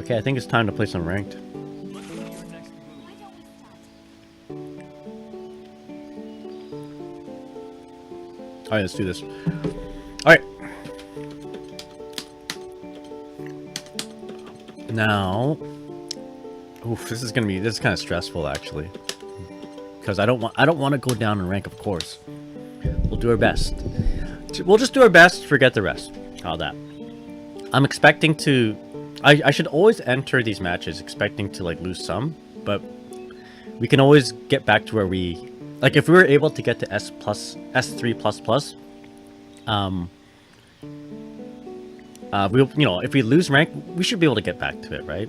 Speaker 3: Okay, I think it's time to play some ranked. Alright, let's do this. Alright. Now... Oof, this is kind of stressful actually. Because I don't want to go down in rank, of course. We'll do our best. We'll just do our best, forget the rest. How that? I'm expecting to... I should always enter these matches expecting to like lose some, but we can always get back to where we, like, if we were able to get to S3 plus plus, we, you know, if we lose rank, we should be able to get back to it, right?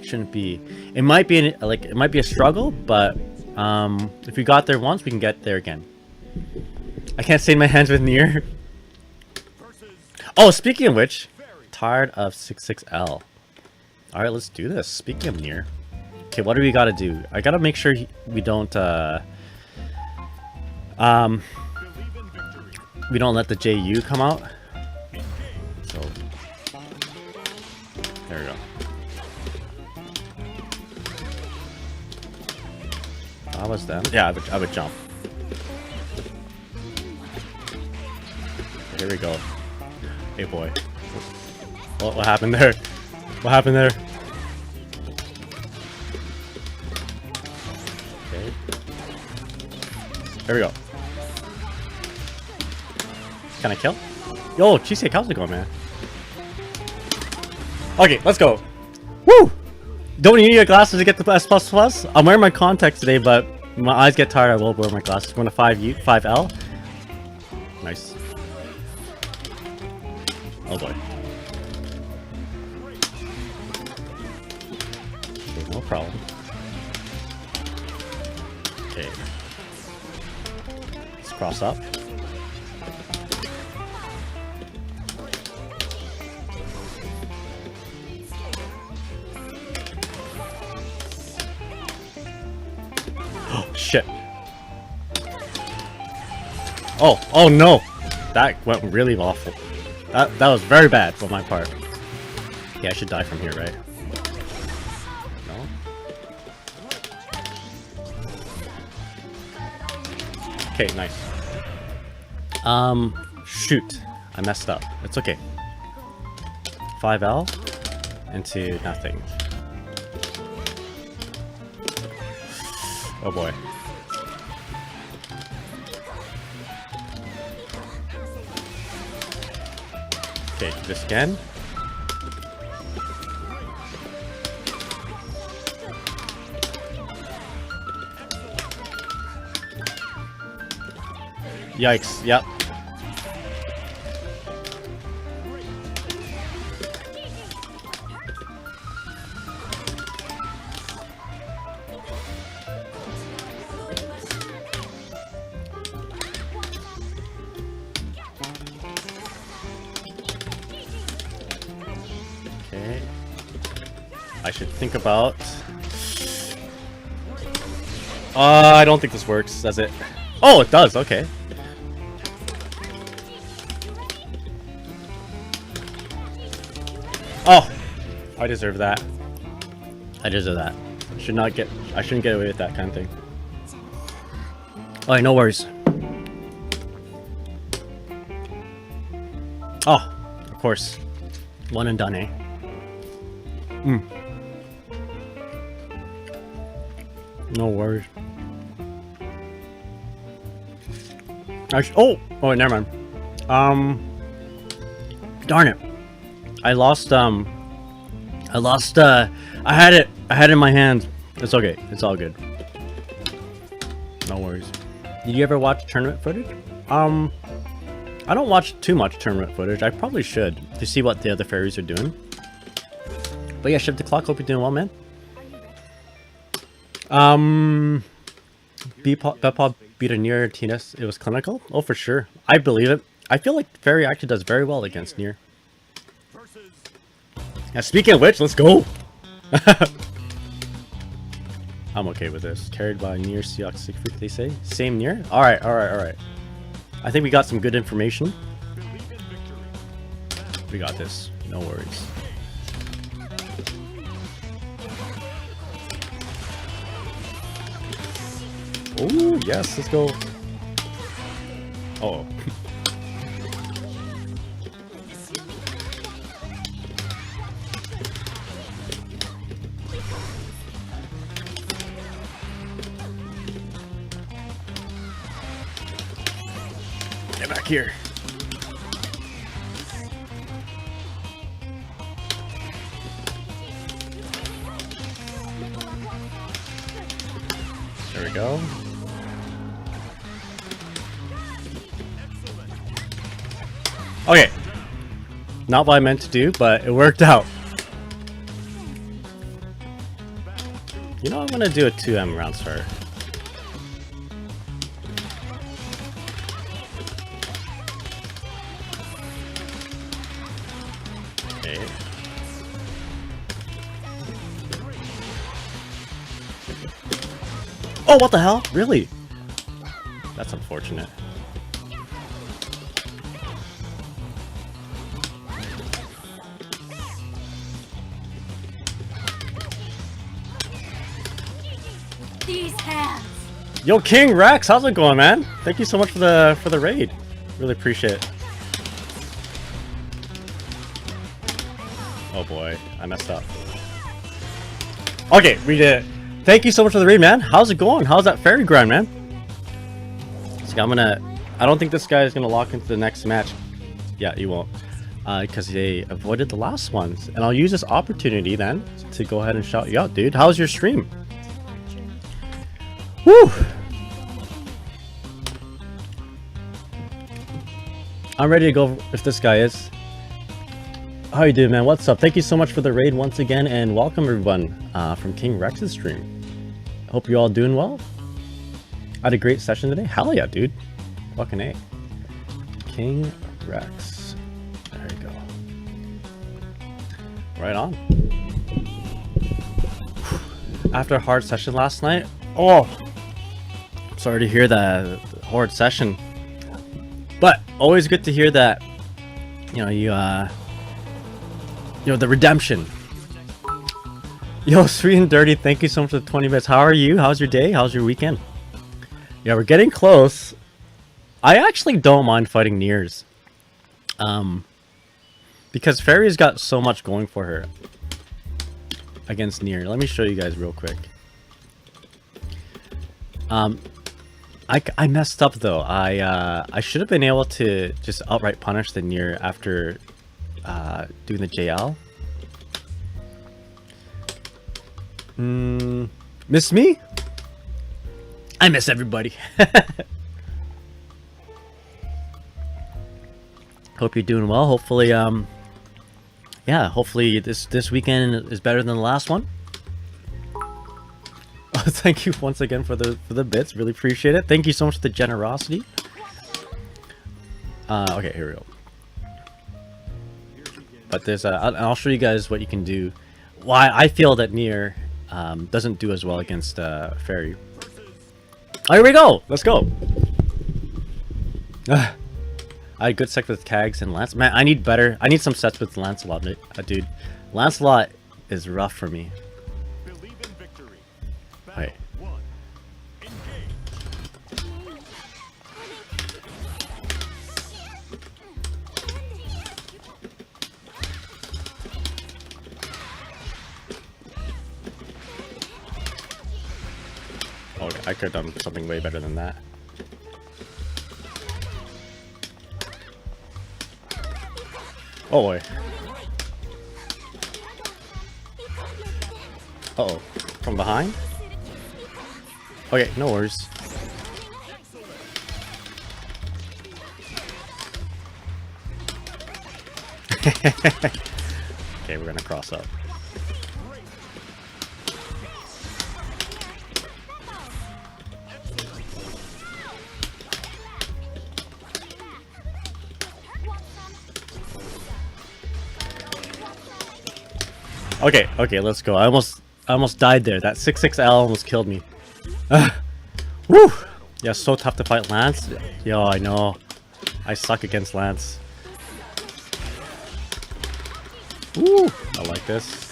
Speaker 3: Shouldn't be. It might be it might be a struggle, but if we got there once, we can get there again. I can't stain my hands with Nier. Oh, speaking of which, tired of 66L. All right, let's do this. Speaking of Nier, okay, what do we gotta do? I gotta make sure we don't we don't let the JU come out. So there we go. I was them. Yeah, I would jump. Here we go. Hey boy. What happened there? What happened there? Okay. There we go. Can I kill? Yo, cheesecake, how's it going, man? Okay, let's go. Woo! Don't need your glasses to get the S++. I'm wearing my contacts today, but my eyes get tired. I will wear my glasses. Going to 5L. Nice. Oh boy. Okay, no problem. Okay. Let's cross up. Shit. Oh no. That went really awful. That was very bad on my part. Yeah, I should die from here, right? No? Okay, nice. Shoot. I messed up. It's okay. 5L into nothing. Oh boy. Okay, do this again. Yikes, yep. Okay. I should think about... I don't think this works, does it? Oh, it does, okay. Oh! I deserve that. I deserve that. I shouldn't get away with that kind of thing. Alright, no worries. Oh, of course. One and done, eh? No worries. Oh, never mind. Darn it. I had it in my hand. It's okay. It's all good. No worries. Did you ever watch tournament footage? I don't watch too much tournament footage. I probably should to see what the other fairies are doing. But yeah, Shift the Clock. Hope you're doing well, man. Bepod beat a Nier TNS. It was clinical. Oh, for sure. I believe it. I feel like Ferry actually does very well against Nier. Now, speaking of which, let's go. I'm okay with this. Carried by Nier Seahawks Siegfried, they say. Same Nier? Alright. I think we got some good information. We got this. No worries. Oh, yes, let's go. Oh. Get back here. we go. Okay. Not what I meant to do, but it worked out. You know, I'm gonna do a 2M round start. Okay. Oh, what the hell? Really? That's unfortunate.
Speaker 5: These hands.
Speaker 3: Yo, King Rex, how's it going, man? Thank you so much for the raid. Really appreciate it. Oh boy, I messed up. Okay, we did it. Thank you so much for the raid, man. How's it going? How's that Ferry grind, man? So I don't think this guy is gonna lock into the next match. Yeah, he won't. Because they avoided the last ones. And I'll use this opportunity then to go ahead and shout you out, dude. How's your stream? Woo! I'm ready to go if this guy is. How you doing, man? What's up? Thank you so much for the raid once again, and welcome everyone from King Rex's stream. Hope you're all doing well. I had a great session today. Hell yeah, dude. Fucking A. King Rex. There you go. Right on. After a hard session last night. Oh! Sorry to hear that hard session. But always good to hear that, you know, the redemption. Yo, Sweet and Dirty, thank you so much for the 20 bits. How are you? How's your day? How's your weekend? Yeah, we're getting close. I actually don't mind fighting Niers. Because Ferry's got so much going for her against Nier. Let me show you guys real quick. I messed up though. I should have been able to just outright punish the Nier after doing the JL. Miss me? I miss everybody. Hope you're doing well. Hopefully, yeah, hopefully this weekend is better than the last one. Oh, thank you once again for the bits. Really appreciate it. Thank you so much for the generosity. Okay, here we go. But there's I'll show you guys what you can do. Why I feel that Nier doesn't do as well against Ferry. Oh, here we go. Let's go. I had good sets with Kags and Lance. Man, I need some sets with Lancelot, dude. Lancelot is rough for me. Wait. Okay, I could have done something way better than that. Oh boy. Uh-oh. From behind? Okay, no worries. Okay, we're gonna cross up. Okay, let's go. I almost died there. That 6-6L almost killed me. Woo! Yeah, so tough to fight Lance. Yo, I know. I suck against Lance. Woo! I like this.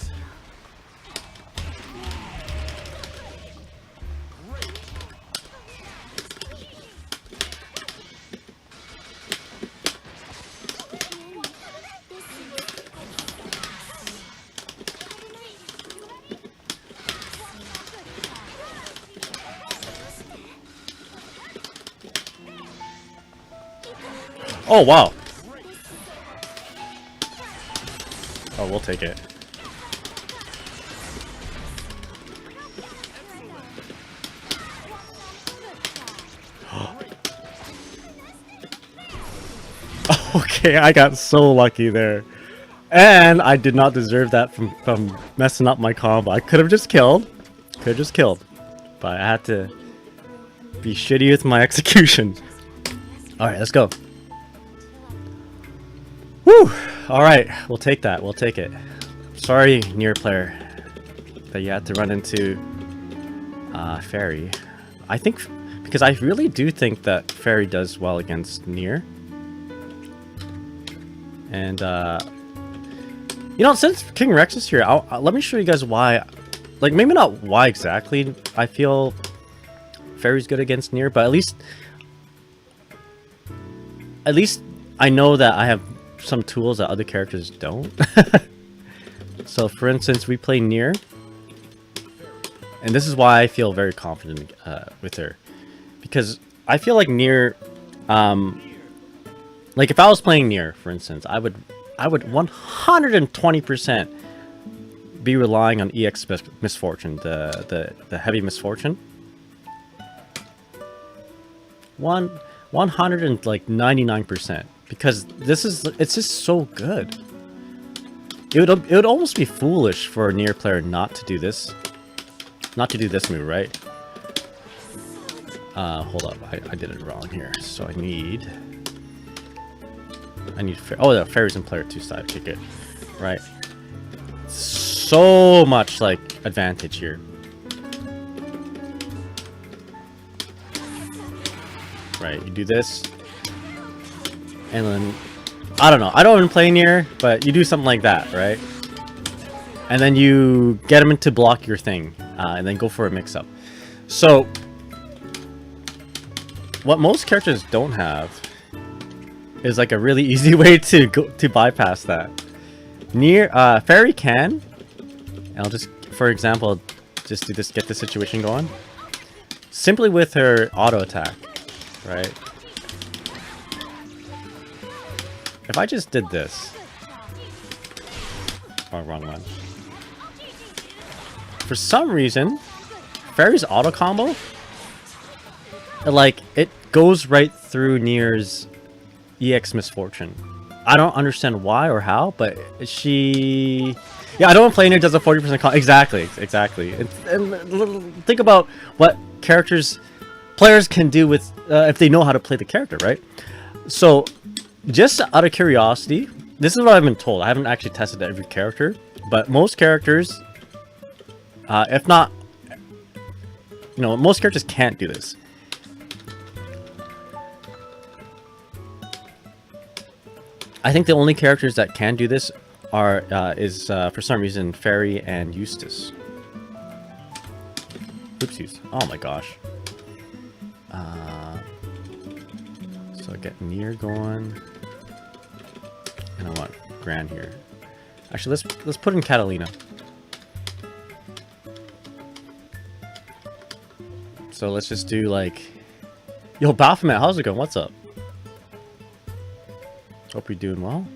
Speaker 3: Oh, wow. Oh, we'll take it. Okay, I got so lucky there. And I did not deserve that from messing up my combo. I could have just killed. But I had to be shitty with my execution. Alright, let's go. Whew! Alright, we'll take that. We'll take it. Sorry, Nier player, that you had to run into Ferry. I think, because I really do think that Ferry does well against Nier. And, you know, since King Rex is here, let me show you guys why. Like, maybe not why exactly I feel Ferry's good against Nier, but at least I know that I have some tools that other characters don't. So, for instance, we play Nier, and this is why I feel very confident with her, because I feel like Nier, like if I was playing Nier, for instance, I would 120% be relying on EX Misfortune, the heavy Misfortune. 199%, because it's just so good. It would almost be foolish for a Nier player not to do this move, right? Hold up, I did it wrong here. So I need oh, the Ferry's in player 2 side. Okay, good. Right. So much like advantage here. Right, you do this, and then I don't know. I don't even play Nier, but you do something like that, right? And then you get him to block your thing, and then go for a mix-up. So, what most characters don't have is like a really easy way to bypass that. Ferry can. And I'll just, for example, just do this, get the situation going. Simply with her auto attack, right? If I just did this. Oh, wrong one. For some reason, Ferry's auto combo, like, it goes right through Nier's EX Misfortune. I don't understand why or how, but she... Yeah, I don't want to play Nier does a 40% combo. Exactly. And think about what players can do with, if they know how to play the character, right? So, just out of curiosity, this is what I've been told. I haven't actually tested every character, but most characters, if not, you know, most characters can't do this. I think the only characters that can do this are for some reason Ferry and Eustace. Oopsies! Oh my gosh. So get Nier going, and I want Gran here. Actually, let's put in Catalina. So let's just do like, yo, Baphomet, how's it going? What's up? Hope you're doing well.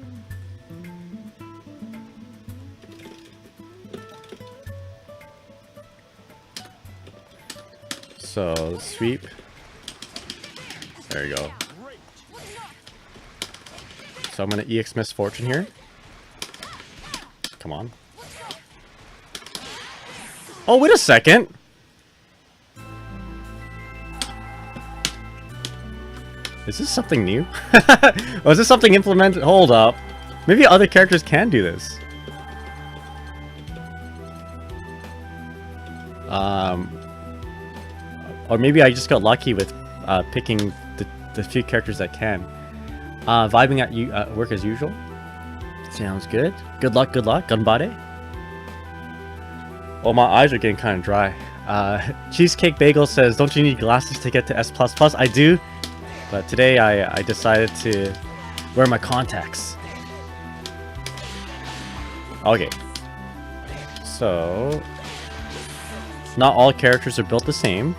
Speaker 3: So sweep. There you go. So I'm gonna EX Misfortune here. Come on. Oh, wait a second. Is this something new? Or is this something implemented? Hold up. Maybe other characters can do this. Or maybe I just got lucky with picking the few characters that can. Vibing at work as usual. Sounds good. Good luck, Ganbare. Oh, my eyes are getting kind of dry. Cheesecake Bagel says, don't you need glasses to get to S++? I do. But today I decided to wear my contacts. Okay. So, not all characters are built the same.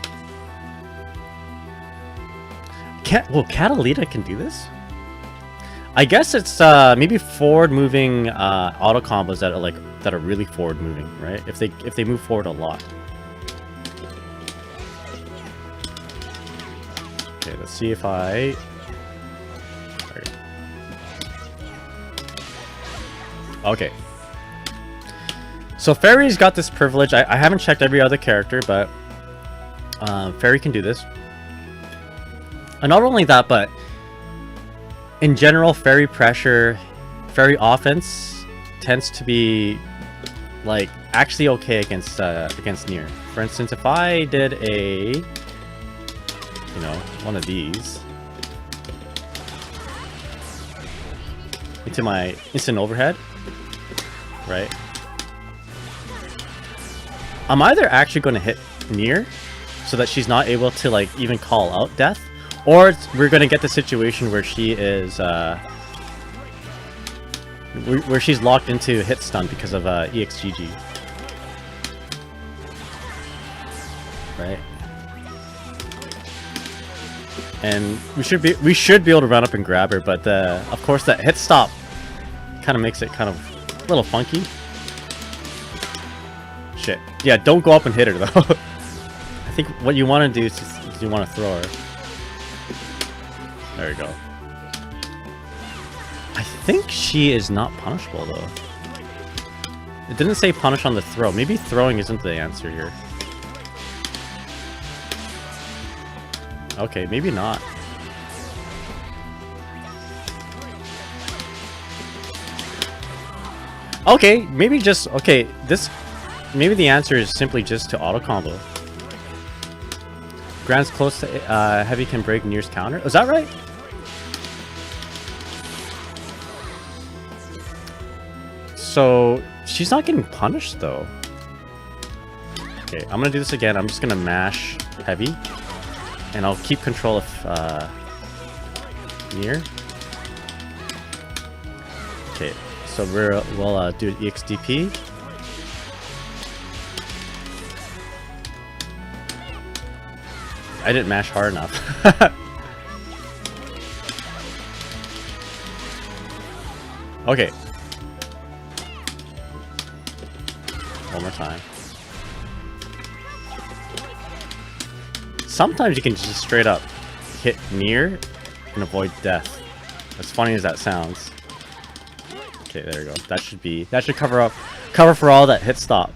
Speaker 3: Well, Catalina can do this? I guess it's maybe forward-moving auto combos that are really forward-moving, right? If they move forward a lot. Okay, let's see if I... There we go. Okay. So Ferry's got this privilege. I haven't checked every other character, but Ferry can do this. And not only that, but in general, Ferry pressure, Ferry offense tends to be like actually okay against Nier. For instance, if I did a, you know, one of these into my instant overhead, right? I'm either actually going to hit Nier so that she's not able to like even call out death, or we're going to get the situation where she is where she's locked into hit stun because of EXGG. Right? And we should be able to run up and grab her, but of course that hit stop kind of makes it kind of a little funky. Shit. Yeah, don't go up and hit her though. I think what you want to do is you want to throw her. There you go. I think she is not punishable though. It didn't say punish on the throw. Maybe throwing isn't the answer here. Okay, maybe not. Okay, maybe just... Okay, this... Maybe the answer is simply just to auto combo. Grant's close to heavy can break Nier's counter. Is that right? So she's not getting punished though. Okay, I'm gonna do this again. I'm just gonna mash heavy, and I'll keep control of Nier. Okay, so we'll do EXDP. I didn't mash hard enough. Okay. One more time. Sometimes you can just straight up hit Nier and avoid death. As funny as that sounds. Okay, there we go. That should cover for all that hit stop.